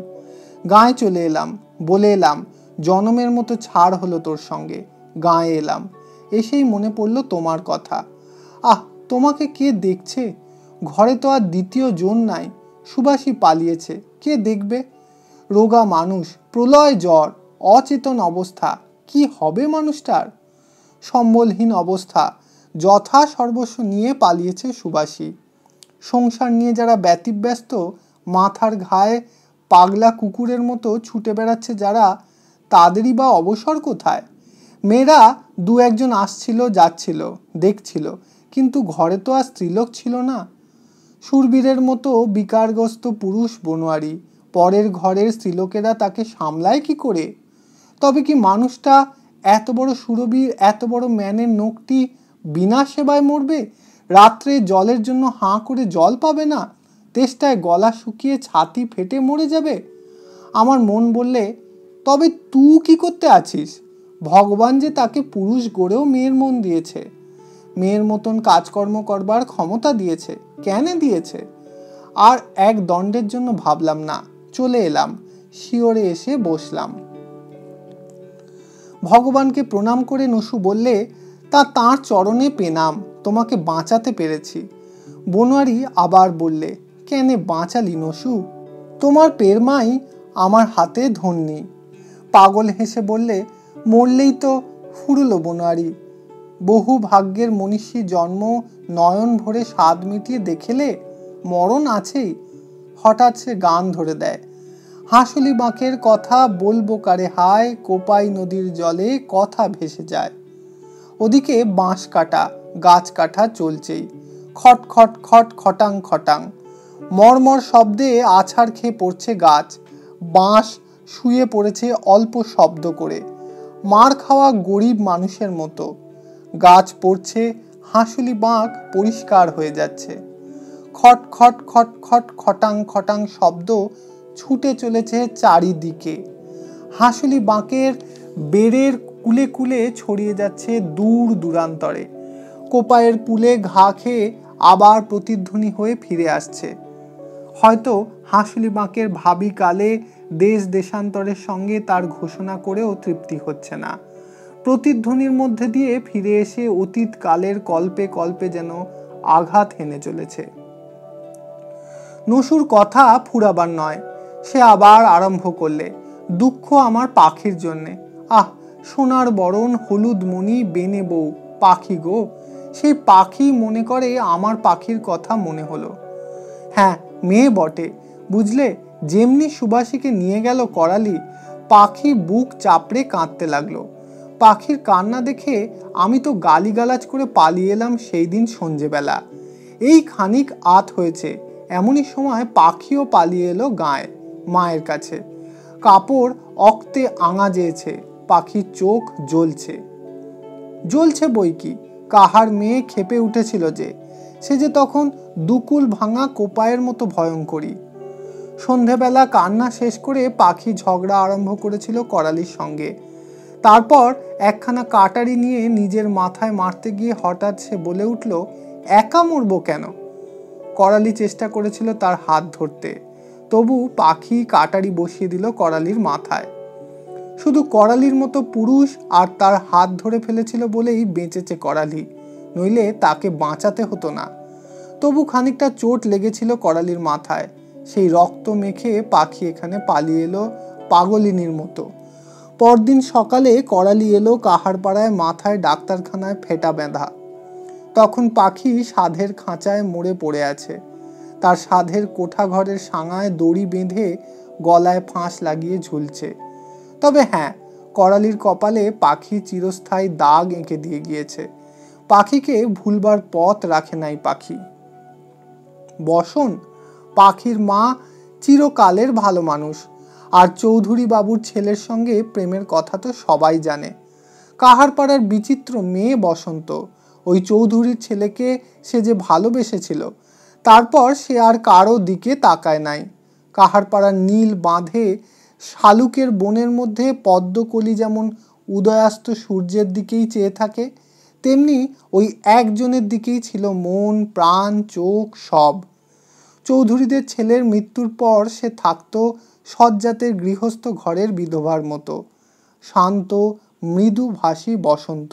গাঁয়ে চলে এলাম, বলে এলাম জনমের মতো ছাড় হলো তোর সঙ্গে, গাঁয়ে এলাম, এসেই মনে পড়লো তোমার কথা। আহ, তোমাকে কে দেখছে, ঘরে তো আর দ্বিতীয় জন নাই, সুবাসী পালিয়েছে, কে দেখবে? রোগা মানুষ, প্রলয় জ্বর, অচেতন অবস্থা, কি হবে মানুষটার? সম্বলহীন অবস্থা, যথা সর্বস্ব নিয়ে পালিয়েছে সুবাসী। সংসার নিয়ে যারা ব্যতিব্যস্ত, মাথার ঘায়ে পাগলা কুকুরের মতো ছুটে বেড়াচ্ছে যারা, তাদেরই বা অবসর কোথায়? মেয়েরা দু একজন আসছিল যাচ্ছিল, দেখছিল, কিন্তু ঘরে তো আর স্ত্রীলোক ছিল না। শূরবীরের মতো বিকারগ্রস্ত পুরুষ বনোয়ারি, পরের ঘরের স্ত্রীলোকেরা তাকে সামলায় কি করে? তবে কি মানুষটা এত বড় শূরবীর, এত বড় ম্যানের নোকটি বিনা সেবায় মরবে? রাত্রে জলের জন্য হাঁ করে জল পাবে না, তেষ্টায় গলা শুকিয়ে ছাতি ফেটে মরে যাবে? আমার মন বললে, তবে তুই কি করতে আছিস? ভগবান যে তাকে পুরুষ গড়েও মেয়ের মন দিয়েছে, মেয়ের মতন কাজকর্ম করবার ক্ষমতা দিয়েছে। কেন দিয়েছে? আর এক দণ্ডের জন্য ভাবলাম না, চলে এলাম, শিওরে এসে বসলাম। ভগবানকে প্রণাম করে নসু বললে, তা তাঁর চরণে পেনাম, তোমাকে বাঁচাতে পেরেছি। বনোয়ারি আবার বললে, কেনে বাঁচালি নসু? তোমার পেরমাই আমার হাতে ধন্যী। পাগল হেসে বললে, মরলেই তো ফুরলো বনোয়ারি, বহু ভাগ্যের মনীষী জন্ম নয়ন ভরে স্বাদ মিটিয়ে দেখেলে মরণ আছেই। হঠাৎ সে গান ধরে দেয়, হাঁসুলি বাঁকের কথা বলবো কারে হায়, কোপাই নদীর জলে কথা ভেসে যায়। ওদিকে বাঁশ কাটা, গাছ কাটা চলছেই, খট খট খট খটাং খটাং। মরমর শব্দে আছাড় খেয়ে পড়ছে গাছ, বাঁশ শুয়ে পড়েছে অল্প শব্দ করে, মার খাওয়া গরিব মানুষের মতো। গাছ পড়ছে, হাঁসুলি বাঁক পরিষ্কার হয়ে যাচ্ছে। খট খট খট খট খটাং খটাং শব্দ ছুটে চলেছে চারিদিকে। হাঁসুলি বাঁকের বেড়ের কুলে কুলে ছড়িয়ে যাচ্ছে দূর দূরান্তরে। কোপায়ের পুলে ঘা খেয়ে আবার প্রতিধ্বনি হয়ে ফিরে আসছে। হয়তো হাঁসুলি বাঁকের ভাবি কালে দেশ দেশান্তরের সঙ্গে তার ঘোষণা করেও তৃপ্তি হচ্ছে না। প্রতিধ্বনির মধ্যে দিয়ে ফিরে এসে অতীত কালের কল্পে কল্পে যেন আঘাত হেনে চলেছে। নসুর কথা ফুরাবার নয়, সে আবার আরম্ভ করলে, দুঃখ আমার পাখির জন্যে। আহ, সোনার বরণ হলুদ মণি বেনে বউ, পাখি গো, সেই পাখি মনে করে আমার পাখির কথা মনে হলো। হ্যাঁ, মেয়ে বটে, বুঝলে, যেমনি সুবাসীকে নিয়ে গেল করালি, পাখি বুক চাপড়ে কাঁদতে লাগলো। পাখির কান্না দেখে আমি তো গালিগালাজ করে পালিয়ে এলাম সেই দিন সন্ধেবেলা। এই খানিক আত হয়েছে, এমনই সময় পাখিও পালিয়ে এলো গায়ে, মায়ের কাছে। কাপড় অক্তে আঙা যেয়েছে, পাখির চোখ জ্বলছে। জ্বলছে বই কি, কাহার মেয়ে খেপে উঠেছিল যে, সে যে তখন দুকুল ভাঙা কোপায়ের মতো ভয়ঙ্করী। সন্ধেবেলা কান্না শেষ করে পাখি ঝগড়া আরম্ভ করেছিল করালির সঙ্গে। তারপর একখানা কাটারি নিয়ে নিজের মাথায় মারতে গিয়ে হঠাৎ সে বলে উঠল, একা মরবো কেন? করালি চেষ্টা করেছিল তার হাত ধরতে, তবু পাখি কাটারি বসিয়ে দিল করালির মাথায়। শুধু করালির মতো পুরুষ আর তার হাত ধরে ফেলেছিল বলেই বেঁচেছে করালি, নইলে তাকে বাঁচাতে হতো না। তবু খানিকটা চোট লেগেছিল করালির মাথায়। সেই রক্ত মেখে পাখি এখানে পালিয়ে এলো পাগলিনীর মতো। পরদিন সকালে করালি এলো কাহারপাড়ায়, মাথায় ডাক্তারখানায় ফেটা বেঁধা। তখন পাখি সাধের খাঁচায় মরে পড়ে আছে। তার সাধের কোঠা ঘরের সাঙায় দড়ি বেঁধে গলায় ফাঁস লাগিয়ে ঝুলছে। তবে হ্যাঁ, করালির কপালে পাখি চিরস্থায়ী দাগ এঁকে দিয়ে গিয়েছে। পাখিকে ভুলবার পথ রাখে নাই পাখি। বসন, পাখির মা, চিরকালের ভালো মানুষ, আর চৌধুরী বাবুর ছেলের সঙ্গে প্রেমের কথা তো সবাই জানে। কাহারপাড়ার বিচিত্র মেয়ে বসন্ত, ওই চৌধুরীর ছেলেকে সে যে ভালোবেসেছিল, তারপর সে আর কারো দিকে তাকায় নাই। কাহারপাড়ার নীল বাঁধে শালুকের বনের মধ্যে পদ্মকলি যেমন উদয়াস্ত সূর্যের দিকেই চেয়ে থাকে, তেমনি ওই একজনের দিকেই ছিল মন, প্রাণ, চোখ, সব। চৌধুরীদের ছেলের মৃত্যুর পর সে থাকতো সজ্জাতের গৃহস্থ ঘরের বিধবার মতো, শান্ত মৃদুভাষী বসন্ত।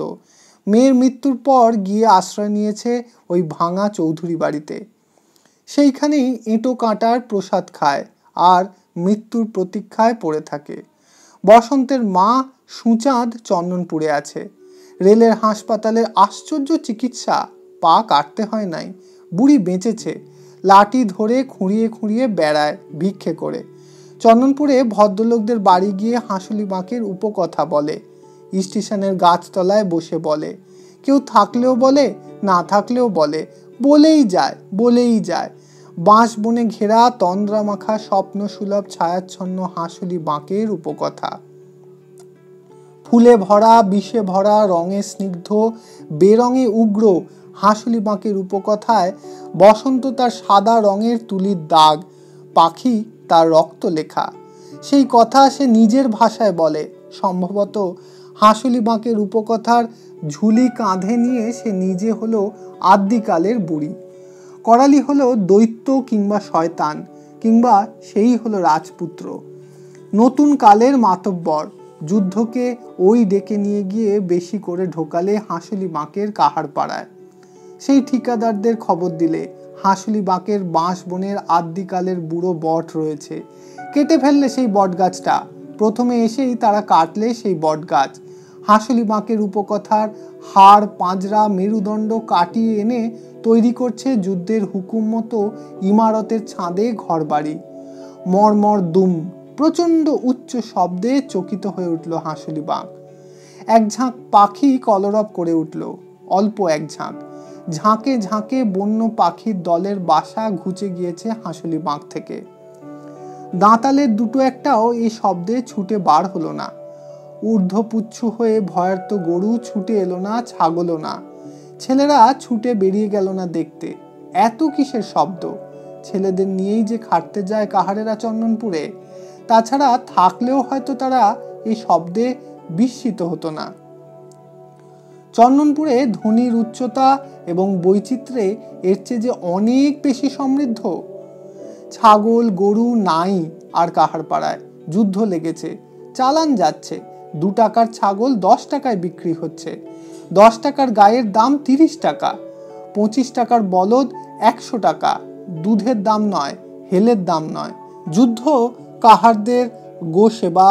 মেয়ের মৃত্যুর পর গিয়ে আশ্রয় নিয়েছে ওই ভাঙা চৌধুরী বাড়িতে। সেইখানেই এঁটো কাঁটার প্রসাদ খায় আর মৃত্যুর প্রতীক্ষায় পড়ে থাকে। বসন্তের মা সুচাঁদ চন্দনপুরে আছে। রেলের হাসপাতালের আশ্চর্য চিকিৎসা, পা কাটতে হয় নাই, বুড়ি বেঁচেছে, লাঠি ধরে খুঁড়িয়ে খুঁড়িয়ে বেড়ায় ভিক্ষে করে। চন্দনপুরে ভদ্রলোকদের বাড়ি গিয়ে হাঁসুলি বাঁকের উপকথা বলে, স্টেশনের গাছতলায় বসে বলে, কেউ থাকলেও বলে, না থাকলেও বলে, বলেই যায়। বাঁশ বনে ঘেরা তন্দ্রা মাখা স্বপ্ন সুলভ ছায়াচ্ছন্ন হাঁসুলি বাঁকের উপকথা। ফুলে ভরা, বিষে ভরা, রঙে স্নিগ্ধ, বেরঙে উগ্র হাঁসুলি বাঁকের উপকথায় বসন্ত তার সাদা রঙের তুলির দাগ, পাখি তার রক্ত লেখা। সেই কথা সে নিজের ভাষায় বলে। সম্ভবত হাঁসুলি বাঁকের উপকথার ঝুলি কাঁধে নিয়ে সে নিজে হলো আদ্যিকালের বুড়ি। করালি হলো দৈত্য কিংবা শয়তান, কিংবা সেই হলো রাজপুত্র, নতুন কালের মাতব্বর। যুদ্ধকে ওই ডেকে নিয়ে গিয়ে বেশি করে ঢোকালে হাঁসুলি বাঁকের কাহার পাড়ায়। সেই ঠিকাদারদের খবর দিলে, হাঁসুলি বাঁকের বাঁশ বনের আদ্যিকালের বুড়ো বট রয়েছে, কেটে ফেললে সেই বট গাছটা। প্রথমে এসেই তারা কাটলে সেই বট গাছ। হাঁসুলি বাঁকের উপকথার হাড় পাঁজরা মেরুদণ্ড কাটিয়ে এনে তৈরি করছে যুদ্ধের হুকুম মতো ইমারতের ছাদে ঘরবাড়ি। মরমর দুম, প্রচণ্ড উচ্চ শব্দে চকিত হয়ে উঠল হাঁসুলি বাঁক। এক ঝাঁক পাখি কলরব করে উঠল, অল্প এক ঝাঁক। ঝাঁকে ঝাঁকে বন্য পাখির দলের বাসা ঘুচে গিয়েছে হাঁসুলি বাঁক থেকে। দাঁতালের দুটো একটাও এই শব্দে ছুটে বার হলো না। ঊর্ধ্বপুচ্ছ হয়ে ভয়ার্ত গরু ছুটে এলো না, ছাগলও না। ছেলেরা ছুটে বেরিয়ে গেল না দেখতে। এত কিসের শব্দ? ছেলেদের নিয়েই যে খাটতে যায় কাহারেরা চন্দনপুরে। তাছাড়া থাকলেও হয়তো তারা এই শব্দে বিস্মিত হতো না। চন্দনপুরে ধ্বনির উচ্চতা এবং বৈচিত্র্যে এর চেয়ে যে অনেক বেশি সমৃদ্ধ। ছাগল গরু নাই আর কাহার পাড়ায়। যুদ্ধ লেগেছে, চালান যাচ্ছে। 2 টাকার ছাগল 10 টাকায় বিক্রি হচ্ছে, 10 টাকার গায়ের দাম 30 টাকা, 25 টাকার বলদ 100 টাকা। দুধের দাম নয়, হেলের দাম নয়। যুদ্ধ কাহারদের গো সেবা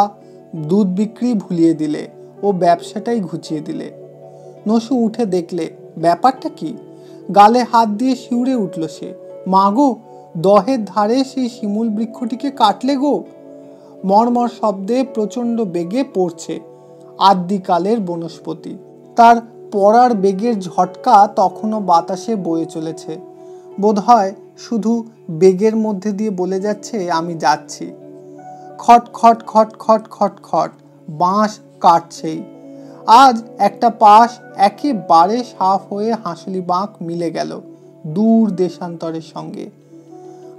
দুধ বিক্রি ভুলিয়ে দিলে ও ব্যবসাটাই ঘুচিয়ে দিলে। নসু উঠে দেখলে ব্যাপারটা কি। গালে হাত দিয়ে শিউরে উঠল সে। মা গো, দহের ধারে সেই শিমুল বৃক্ষটিকে কাটলে গো। মরমর শব্দে প্রচণ্ড বেগে পড়ছে আদ্যিকালের বনস্পতি। তার পড়ার বেগের ঝটকা তখনও বাতাসে বয়ে চলেছে। বোধহয় শুধু বেগের মধ্যে দিয়ে বলে যাচ্ছে, আমি যাচ্ছি। খট খট খট খট খট খট বাঁশ কাটছেই। আজ একটা পাশ একেবারে সাফ হয়ে হাঁসুলি বাঁক মিলে গেল দূর দেশান্তরের সঙ্গে।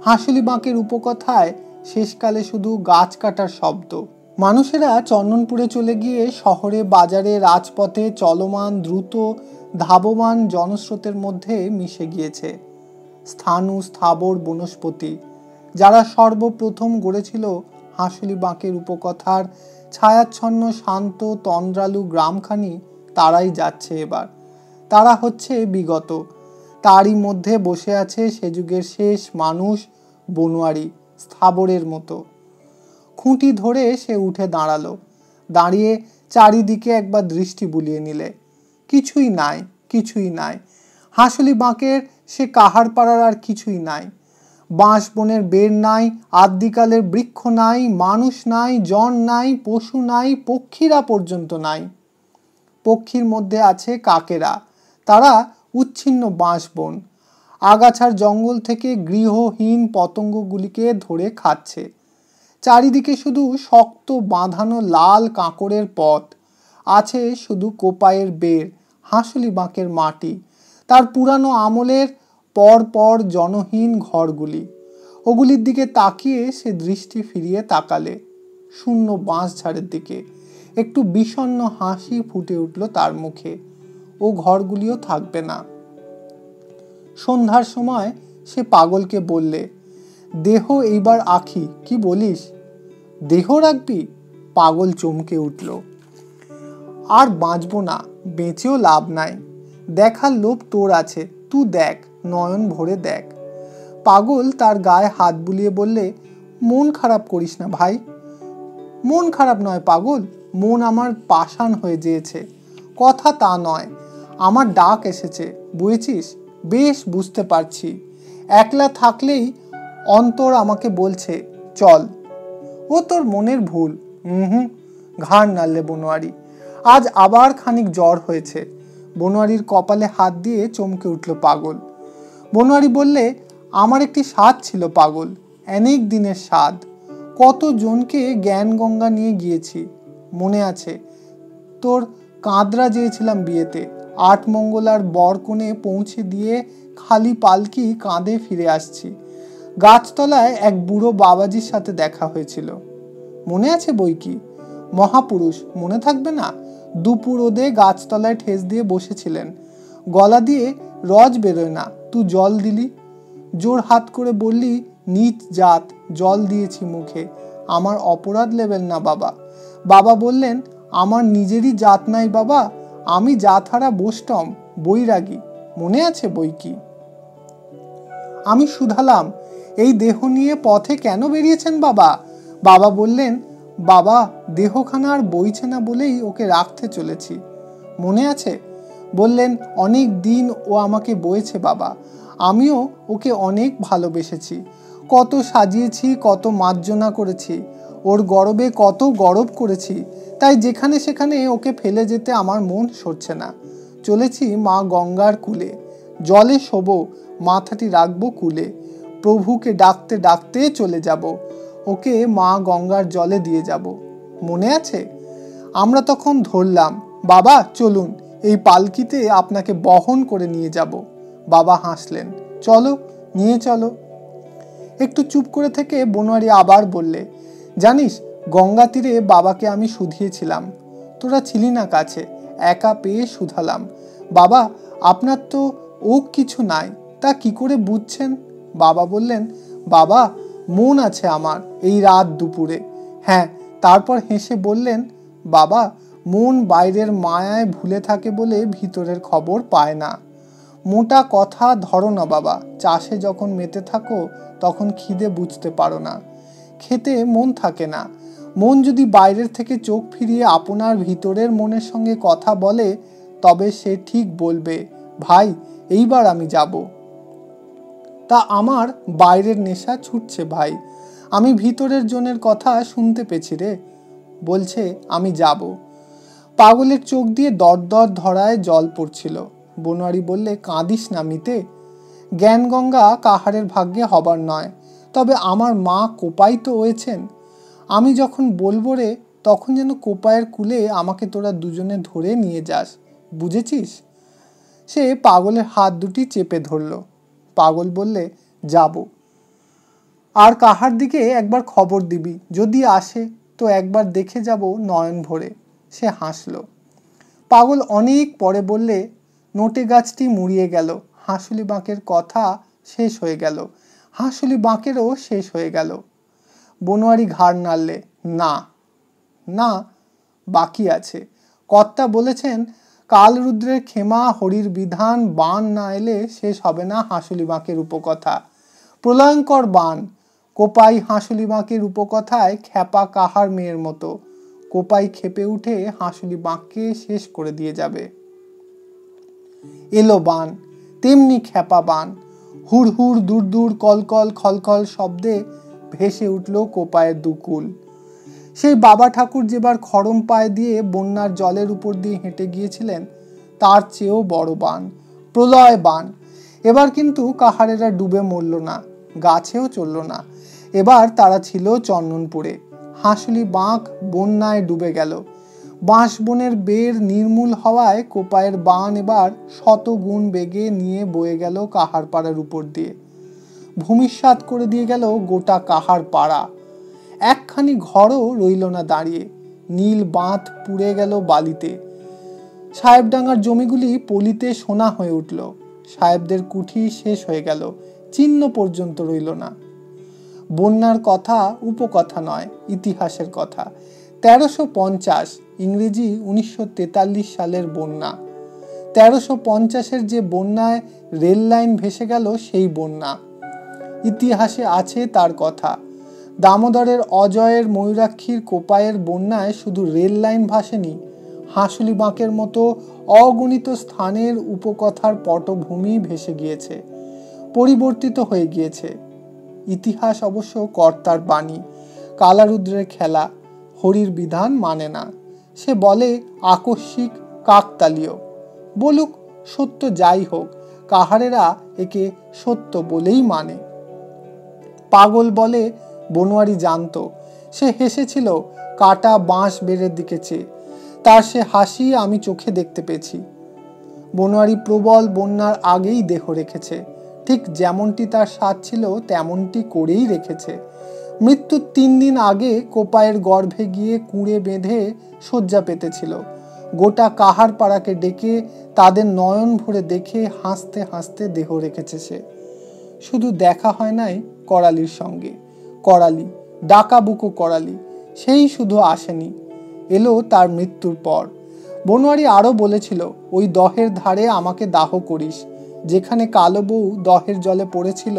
হাঁসুলি বাঁকের উপকথায় শেষকালে শুধু গাছ কাটার শব্দ। মানুষেরা চন্দনপুরে চলে গিয়ে শহরে বাজারে রাজপথে চলমান দ্রুত ধাবমান জনস্রোতের মধ্যে মিশে গিয়েছে। স্থাণু স্থাবর বনস্পতি, যারা সর্বপ্রথম গড়েছিল হাঁসুলি বাঁকের উপকথার ছায়াচ্ছন্ন শান্ত তন্দ্রালু গ্রামখানি, তারাই যাচ্ছে এবার। তারা হচ্ছে বিগত। তারই মধ্যে বসে আছে সে যুগের শেষ মানুষ, বনোয়ারি, স্থাবরের মতো। খুঁটি ধরে সে উঠে দাঁড়ালো। দাঁড়িয়ে চারিদিকে একবার দৃষ্টি বুলিয়ে নিলে। কিছুই নাই, কিছুই নাই। হাঁসুলি বাঁকের সে কাহার পাড়ার আর কিছুই নাই। বাঁশ বনের বের নাই, আদ্যিকালের বৃক্ষ নাই, মানুষ নাই, জন নাই, পশু নাই, পক্ষীরা পর্যন্ত নাই। পক্ষীর মধ্যে আছে কাকেরা, তারা উচ্ছিন্ন বাঁশ বন আগাছার জঙ্গল থেকে গৃহহীন পতঙ্গগুলিকে ধরে খাচ্ছে। চারিদিকে শুধু শক্ত বাঁধানো লাল কাঁকড়ের পথ। আছে শুধু কোপায়ের বের, হাঁসুলি বাঁকের মাটি, তার পুরানো আমলের পর পর জনহীন ঘরগুলি। ওগুলির দিকে তাকিয়ে সে দৃষ্টি ফিরিয়ে তাকালে শূন্য বাঁশঝাড়ের দিকে। একটু বিষণ্ণ হাসি ফুটে উঠল তার মুখে। ও ঘরগুলিও থাকবে না। সন্ধ্যার সময় সে পাগলকে বললে, দেহ এইবার আঁখি, কি বলিস? দেহ রাখবি? পাগল চমকে উঠল। আর বাঁচবো না, বেঁচেও লাভ নাই। দেখার লোভ তোর আছে, তুই দেখ, নয়ন ভরে দেখ। পাগল তার গায়ে হাত বুলিয়ে বললে, মন খারাপ করিস না ভাই। মন খারাপ নয় পাগল, মন আমার পাষাণ হয়ে যেয়েছে। কথা তা নয়, আমার ডাক এসেছে, বুঝেছিস? বেশ বুঝতে পারছি। একলা থাকলেই অন্তর আমাকে বলছে চল। ও তোর মনের ভুল। হুম, ঘাড় নাড়লে বনোয়ারি। আজ আবার খানিক জ্বর হয়েছে। বনোয়ারির কপালে হাত দিয়ে চমকে উঠল পাগল। বনোয়ারি বললে, আমার একটি স্বাদ ছিল পাগল, অনেক দিনের স্বাদ। কত জনকে জ্ঞান গঙ্গা নিয়ে গিয়েছি, মনে আছে? তোর কাঁদরা যেয়েছিলাম বিয়েতে, 8 মঙ্গলার বরকনে পৌঁছে দিয়ে খালি পালকি কাঁধে ফিরে আসছি। গাছতলায় এক বুড়ো বাবাজির সাথে দেখা হয়েছিল, মনে আছে বই কি? মহাপুরুষ, মনে থাকবে না? দুপুর রোদে গাছতলায় ঠেস দিয়ে বসেছিলেন, গলা দিয়ে রজ বেরোয় না, তুই জল দিলি। জোর হাত করে বললি, নীচ জাত, জল দিয়েছি মুখে, আমার অপরাধ নেবেন না বাবা। বাবা বললেন, আমার নিজেরই জাত নাই বাবা, আমি জাতহারা বৈষ্ণব, বৈরাগী, মনে আছে বই কি? আমি শুধালাম, এই দেহ নিয়ে পথে কেন বেরিয়েছেন বাবা? বাবা বললেন, বাবা দেহখানা আর বইছে না বলেই ওকে রাখতে চলেছি, মনে আছে? বললেন, অনেক দিন ও আমাকে বয়েছে বাবা, আমিও ওকে অনেক ভালোবেসেছি, কত সাজিয়েছি, কত মার্জনা করেছি, ওর গরবে কত গরব করেছি, তাই যেখানে সেখানে ওকে ফেলে যেতে আমার মন সরছে না। চলেছি মা গঙ্গার কূলে, জলে শোবো, মাথাটি রাখবো কুলে, প্রভুকে ডাকতে ডাকতে চলে যাব, ওকে মা গঙ্গার জলে দিয়ে যাব, মনে আছে? আমরা তখন ধরলাম, বাবা চলুন, এই পালকিতে আপনাকে বহন করে নিয়ে যাব। বাবা হাসলেন, চলো, নিয়ে চলো। একটু চুপ করে থেকে বনোয়ারি আবার বললে, জানিস গঙ্গা তীরে বাবাকে আমি শুধিয়েছিলাম, তোরা ছিলি না কাছে, একা পেয়ে শুধালাম, বাবা আপনার তো ও কিছু নাই, তা কি করে বুঝছেন? বাবা বললেন, বাবা মন আছে আমার এই রাত দুপুরে। হ্যাঁ, তারপর হেসে বললেন, বাবা মন বাইরের মায়ায় ভুলে থাকে বলে ভিতরের খবর পায় না। মোটা কথা ধরো না বাবা, চাষে যখন মেতে থাকো তখন খিদে বুঝতে পারো না, খেতে মন থাকে না। মন যদি বাইরের থেকে চোখ ফিরিয়ে আপনার ভিতরের মনের সঙ্গে কথা বলে, তবে সে ঠিক বলবে, ভাই এইবার আমি যাব। তা আমার বাইরের নেশা ছুটছে ভাই, আমি ভিতরের জনের কথা শুনতে পেছি রে, বলছে আমি যাব। পাগলের চোখ দিয়ে দরদর ধরায় জল পড়ছিল। বনোয়ারি বললে, কাঁদিস না মিতে, জ্ঞান গঙ্গা কাহারের ভাগ্যে হবার নয়, তবে আমার মা কোপাই তো হয়েছেন। আমি যখন বলবো রে, তখন যেন কোপায়ের কুলে আমাকে তোরা দুজনে ধরে নিয়ে যাস, বুঝেছিস? সে পাগলের হাত দুটি চেপে ধরল। পাগল বললে, যাব। আর কাহার দিকে একবার খবর দিবি, যদি আসে তো একবার দেখে যাব নয়ন ভরে। সে হাসল। পাগল অনেক পরে বললে, নোটে গাছটি মুড়িয়ে গেল, হাঁসুলি বাঁকের কথা শেষ হয়ে গেল, হাঁসুলি বাঁকেরও শেষ হয়ে গেল। বনোয়ারি ঘাড় নাড়লে, না না, বাকি আছে। কর্তা বলেছেন, কালরুদ্রের ক্ষেমা হরির বিধান, বান না এলে শেষ হবে না হাঁসুলি বাঁকের উপকথা। প্রলয়ঙ্কর বান, কোপাই হাঁসুলি বাঁকের উপকথায় খ্যাপা কাহার মেয়ের মতো, কোপাই খেপে উঠে হাঁসুলি বাঁককে শেষ করে দিয়ে যাবে। এলো বান, তেমনি খ্যাপা বান, হুড় হুড় দূর দূর কলকল খলখল শব্দে ভেসে উঠল কোপায়ের দুকুল। সেই বাবা ঠাকুর যেবার খড়ম পায়ে দিয়ে বন্যার জলের উপর দিয়ে হেঁটে গিয়েছিলেন, তার চেয়েও বড় বান, প্রলয় বান। এবার কিন্তু কাহারেরা ডুবে মরল না, গাছেও চলল না, এবার তারা ছিল চন্দনপুরে। হাঁসুলি বাঁক বন্যায় ডুবে গেল। বাঁশবনের বের নির্মূল হওয়ায় কোপায়ের বান এবার 100 গুণ বেগে নিয়ে বয়ে গেল কাহার পাড়ার উপর দিয়ে, ভূমিসাৎ করে দিয়ে গেল গোটা কাহার পাড়া। একখানি ঘরও রইল না দাঁড়িয়ে, নীল বাঁধ পুড়ে গেল বালিতে। সাহেবডাঙ্গার জমিগুলি পলিতে সোনা হয়ে উঠল, সাহেবদের কুঠি শেষ হয়ে গেল, চিহ্ন পর্যন্ত রইল না। বন্যার কথা উপকথা নয়, ইতিহাসের কথা। 1350, ইংরেজি 1943 সালের বন্যা। 1350-এর যে বন্যায় রেল লাইন ভেসে গেল, সেই বন্যা ইতিহাসে আছে তার কথা। দামোদরের অজয়ের ময়ূরাক্ষীর কোপায়ের বন্যায় শুধু রেল লাইন ভাসেনি, হাঁসুলি বাঁকের মতো অগণিত স্থানের উপকথার পটভূমি ভেসে গিয়েছে, পরিবর্তিত হয়ে গিয়েছে। ইতিহাস অবশ্য কর্তার বাণী, কালারুদ্রের খেলা, হরির বিধান মানে না। সে বলে আকস্মিক, কাকতালীয়। বলুক সত্য যাই হোক, কাহারেরা একে সত্য বলেই মানে। পাগল বলে বনোয়ারি জানত। সে হেসেছিল কাটা বাঁশ বেড়ের দিকে চেয়ে। তার সে হাসি আমি চোখে দেখতে পেয়েছি। বনোয়ারি প্রবল বন্যার আগেই দেহ রেখেছে, ঠিক যেমনটি তার স্বাদ ছিল তেমনটি করেই রেখেছে। মৃত্যুর 3 দিন আগে কোপায়ের গর্ভে গিয়ে কুঁড়ে বেঁধে শয্যা পেতেছিল। গোটা কাহার পাড়াকে ডেকে তাদের নয়ন ভরে দেখে হাসতে হাসতে দেহ রেখেছে সে। শুধু দেখা হয় নাই করালির সঙ্গে। করালি, ডাকাবুকো করালি, সেই শুধু আসেনি, এলো তার মৃত্যুর পর। বনোয়ারি আরও বলেছিল, ওই দহের ধারে আমাকে দাহ করিস, যেখানে কালো বউ দহের জলে পড়েছিল,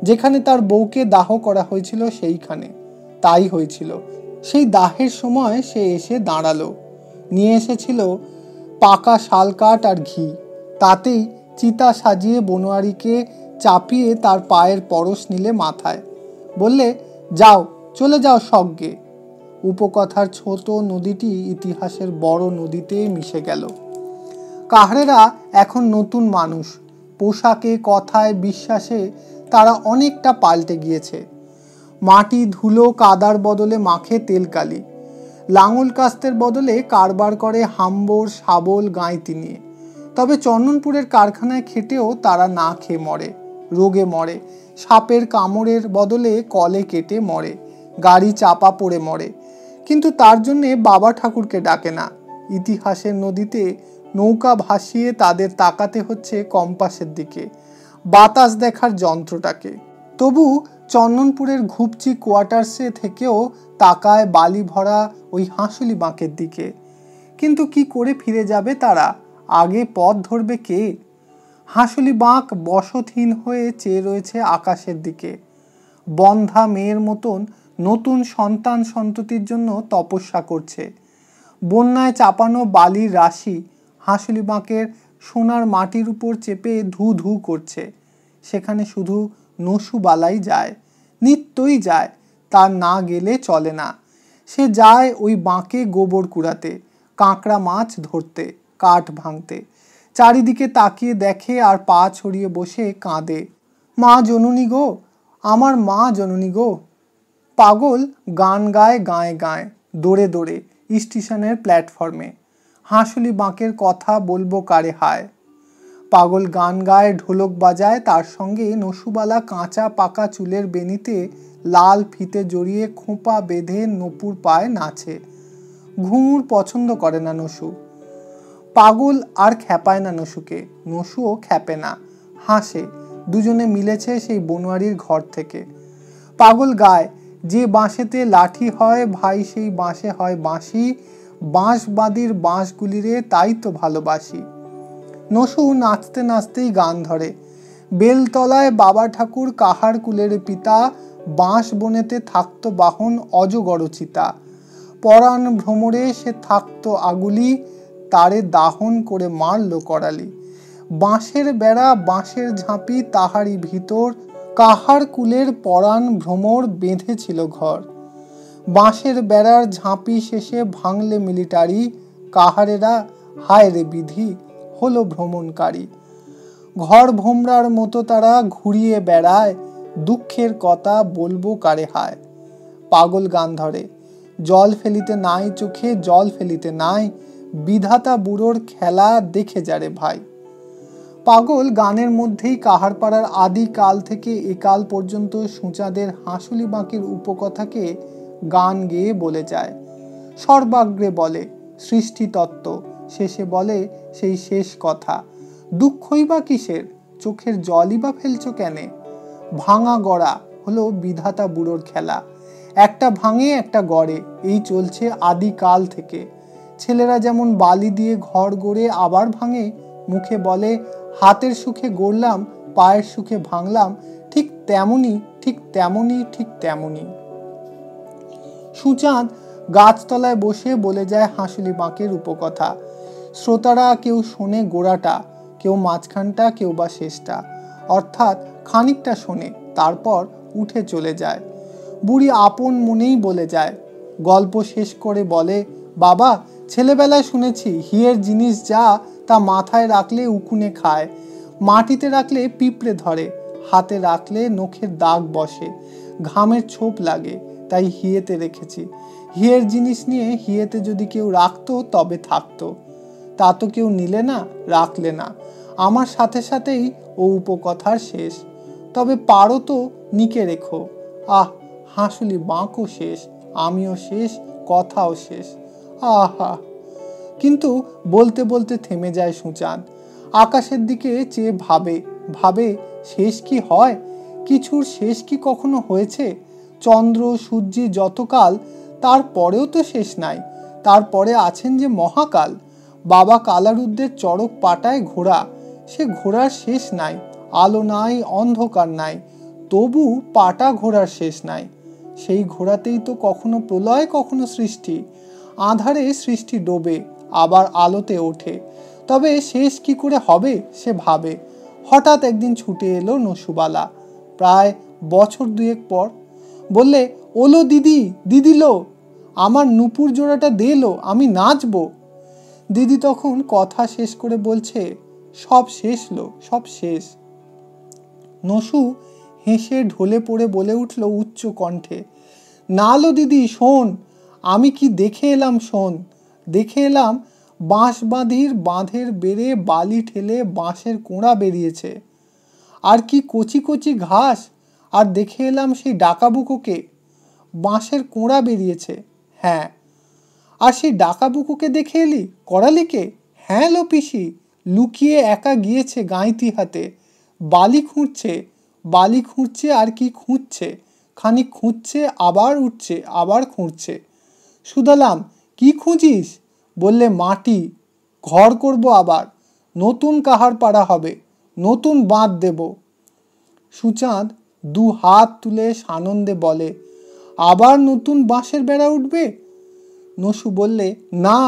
যেখানে তার বউকে দাহ করা হয়েছিল সেইখানে। তাই হয়েছিল। সেই দাহের সময় সে এসে দাঁড়ালো, নিয়ে এসেছিল পাকা শালকাঠ আর ঘি। তাতেই চিতা সাজিয়ে বনোয়ারিকে চাপিয়ে তার পায়ের পরশ নিলে মাথায়। বললে, যাও, চলে যাও স্বর্গে। উপকথার ছোট নদীটি ইতিহাসের বড় নদীতে মিশে গেল। কাহারেরা এখন নতুন মানুষ। পোশাকে, কথায়, বিশ্বাসে তারা অনেকটা পাল্টে গিয়েছে। মাটি, ধুলো, কাদার বদলে মাখে তেলকালি। লাঙল কাস্তের বদলে কারবার করে হাম্বর, শাবল, গাঁইতি নিয়ে। তবে চন্দনপুরের কারখানায় খেটেও তারা না খেয়ে মরে, রোগে মরে, সাপের কামড়ের বদলে কলে কেটে মরে, গাড়ি চাপা পড়ে মরে। কিন্তু তার জন্যে বাবা ঠাকুরকে ডাকে না। ইতিহাসের নদীতে নৌকা ভাসিয়ে তাদের তাকাতে হচ্ছে কম্পাসের দিকে, বাতাস দেখার যন্ত্রটাকে। তবু চন্দনপুরের ঘুপচি কোয়ার্টার্সে থেকেও তাকায় বালি ভরা ওই হাঁসুলি বাঁকের দিকে। কিন্তু কি করে ফিরে যাবে তারা? আগে পথ ধরবে কে? হাঁসুলি বাঁক বসতহীন হয়ে চেয়ে রয়েছে আকাশের দিকে। বন্ধা মেয়ের মতন নতুন সন্তান সন্ততির জন্য তপস্যা করছে। বন্যায় চাপানো বালির রাশি হাঁসুলি বাঁকের সোনার মাটির উপর চেপে ধু ধু করছে। সেখানে শুধু নসুবালাই যায়, নিত্যই যায়, তার না গেলে চলে না। সে যায় ওই বাঁকে গোবর কুড়াতে, কাঁকড়া মাছ ধরতে, কাঠ ভাঙতে। চারিদিকে তাকিয়ে দেখে আর পা ছড়িয়ে বসে কাঁদে, মা জননী গো, আমার মা জননী গো। পাগল গান গায় গায়ে গায়ে, দৌড়ে দৌড়ে স্টেশনের প্ল্যাটফর্মে। হাঁসুলি বাঁকের কথা বলবো কারে হায়। পাগল গান গায়, ঢোলক বাজায়, তার সঙ্গে নসুবালা কাঁচা পাকা চুলের বেনিতে লাল ফিতে জড়িয়ে খোঁপা বেঁধে নপুর পায় নাচে। ঘুঙুর পছন্দ করে না নসু। পাগল আর খ্যাপায় না নসুকে, নসুও খ্যাপে না, হাসে। দুজনে মিলেছে সেই বনোয়ারির ঘর থেকে। পাগল গায়, যে বাঁশেতে লাঠি হয় ভাই সেই বাঁশে হয় বাঁশি, বাঁশবাদীর বাঁশগুলিরে তাই তো ভালোবাসি। নসু নাচতে নাচতেই গান ধরে, বেলতলায় বাবা ঠাকুর কাহার কুলের পিতা, বাঁশ বনেতে থাকতো বাহন অজগর চিতা, পরাণ ভ্রমরে সে থাকতো আগুলি, তারে দাহন করে মারল করালি। বাঁশের বেড়া বাঁশের ঝাঁপি তাহারই ভিতর, কাহার কুলের পরাণ ভ্রমর বেঁধেছিল ঘর। বাঁশের বেড়ার ঝাঁপি শেষে ভাঙলে মিলিটারি, কাহারেরা হায় রে বিধি হলো ভ্রমণকারী। ঘর ভোমরার মতো তারা ঘুরিয়ে বেড়ায়, দুঃখের কথা বলবো কারে হায়। পাগল গান ধরে, জল ফেলিতে নাই চোখে জল ফেলিতে নাই, বিধাতা বুড়োর খেলা দেখে যারে ভাই। পাগল গানের মধ্যেই কাহারপাড়ার আদি কাল থেকে একাল পর্যন্ত সূচাদের হাঁসুলি বাঁকের উপকথাকে গান গেয়ে বলে যায়। সর্বাগ্রে বলে সৃষ্টিতত্ত্ব, শেষে বলে সেই শেষ কথা। দুঃখই বা কিসের, চোখের জলই বা ফেলছো কেনে? ভাঙা গড়া হলো বিধাতা বুড়োর খেলা। একটা ভাঙে একটা গড়ে, এই চলছে আদি কাল থেকে। ছেলেরা যেমন বালি দিয়ে ঘর গড়ে আবার ভাঙে, মুখে বলে হাতের সুখে গড়লাম পায়ের সুখে ভাঙলাম, ঠিক তেমনি ঠিক তেমনি ঠিক তেমনি। সুচাঁদ গাছতলায় বসে বলে যায় হাঁসুলি বাঁকের উপকথা। শ্রোতারা কেউ শোনে গোড়াটা, কেউ মাঝখানটা, কেউ বা শেষটা, অর্থাৎ খানিকটা শোনে, তারপর উঠে চলে যায়। বুড়ি আপন মনেই বলে যায়। গল্প শেষ করে বলে, বাবা, ছেলেবেলায় শুনেছি হিয়ের জিনিস যা তা মাথায় রাখলে উকুনে খায়, মাটিতে রাখলে পিঁপড়ে ধরে, হাতে রাখলে নখের দাগ বসে, ঘামের ছোপ লাগে, তাই হিয়েতে রেখেছি। হিয়ের জিনিস নিয়ে হিয়েতে যদি কেউ রাখতো তবে থাকতো, তা তো কেউ নিলে না, রাখলে না। আমার সাথে সাথেই ও উপকথার শেষ। তবে পারো তো নিকে রেখো। আহ, হাঁসুলি বাঁকও শেষ, আমিও শেষ, কথাও শেষ। আহা! কিন্তু বলতে বলতে থেমে যায় সুচাঁদ। আকাশের দিকে চেয়ে ভাবে শেষ কি হয়? কিছুর শেষ কি কখনো হয়েছে? চন্দ্র সূর্যি যতকাল, তারপরেও তো শেষ নাই। তারপরে আছেন যে মহাকাল। বাবা কালারুদ্রের চড়ক পাটায় ঘোড়া, সে ঘোড়ার শেষ নাই। আলো নাই, অন্ধকার নাই, তবু পাটা ঘোড়ার শেষ নাই। সেই ঘোড়াতেই তো কখনো প্রলয়, কখনো সৃষ্টি। আঁধারে সৃষ্টি ডোবে, আবার আলোতে ওঠে। তবে শেষ কি করে হবে সে ভাবে। হঠাৎ একদিন ছুটে এলো নসুবালা, প্রায় বছর দুয়েক পর। বললে, ওলো দিদি, দিদিলো, আমার নুপুর জোড়াটা দেলো, আমি নাচবো। দিদি তখন কথা শেষ করে বলছে, সব শেষ লো, সব শেষ। নসু হেসে ঢলে পড়ে বলে উঠল উচ্চ কণ্ঠে, না লো দিদি, শোন, আমি কি দেখে এলাম, শোন। দেখে এলাম বাঁশবাঁধির বাঁধের বেড়ে বালি ঠেলে বাঁশের কোঁড়া বেরিয়েছে, আর কি কচি কচি ঘাস। আর দেখে এলাম সেই ডাকাবুকোকে, বাঁশের কোঁড়া বেরিয়েছে। হ্যাঁ, আর সেই ডাকাবুকোকে দেখে এলি, করালিকে? হ্যাঁ লো পিসি, লুকিয়ে একা গিয়েছে গাঁইতি হাতে, বালি খুঁড়ছে আর কি খুঁজছে, খানিক খুঁজছে, আবার উঠছে, আবার খুঁড়ছে। শুধালাম, কি খুঁজিস? বললে, মাটি, ঘর করব আবার, নতুন কাহার পাড়া হবে, নতুন বাঁধ দেব। সুচাঁদ দু হাত তুলে সানন্দে বলে, আবার নতুন বাঁশের বেড়া উঠবে? নসু বললে, না,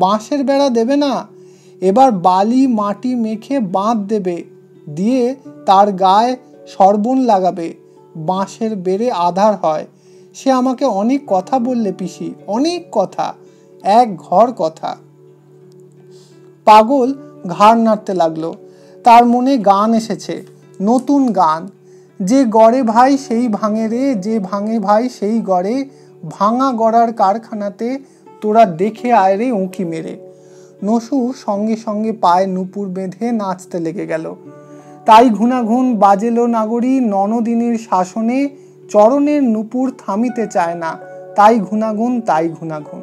বাঁশের বেড়া দেবে না, এবার বালি মাটি মেখে বাঁধ দেবে, দিয়ে তার গায়ে সরবন লাগাবে, বাঁশের বেড়ে আধার হয়। সে আমাকে অনেক কথা বললে পিসি, অনেক কথা, এক ঘর কথা। পাগল ঘাড় নাড়তে লাগলো। তার মনে গান এসেছে, নতুন গান। যে গড়ে ভাই সেই ভাঙে রে, যে ভাঙে ভাই সেই গড়ে, ভাঙা গড়ার কারখানাতে তোরা দেখে আয় রে উঁকি মেরে। নসু সঙ্গে সঙ্গে পায়ে নুপুর বেঁধে নাচতে লেগে গেল। তাই ঘুনাঘুন বাজেলো নাগরী, ননদিনীর শাসনে চরণের নুপুর থামিতে চায় না, তাই ঘুনাঘুন, তাই ঘুনাঘুন।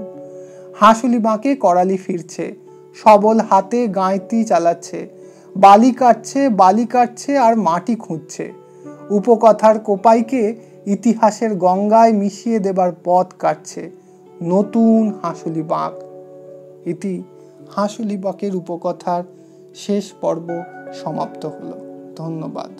হাঁসুলি বাঁকে করালি ফিরছে, সবল হাতে গাঁইতি চালাচ্ছে, বালি কাটছে আর মাটি খুঁজছে। উপকথার কোপাইকে ইতিহাসের গঙ্গায় মিশিয়ে দেবার পথ কাটছে নতুন হাঁসুলি বাঁক। ইতি হাঁসুলি বাঁকের উপকথার শেষ পর্ব সমাপ্ত হলো। ধন্যবাদ।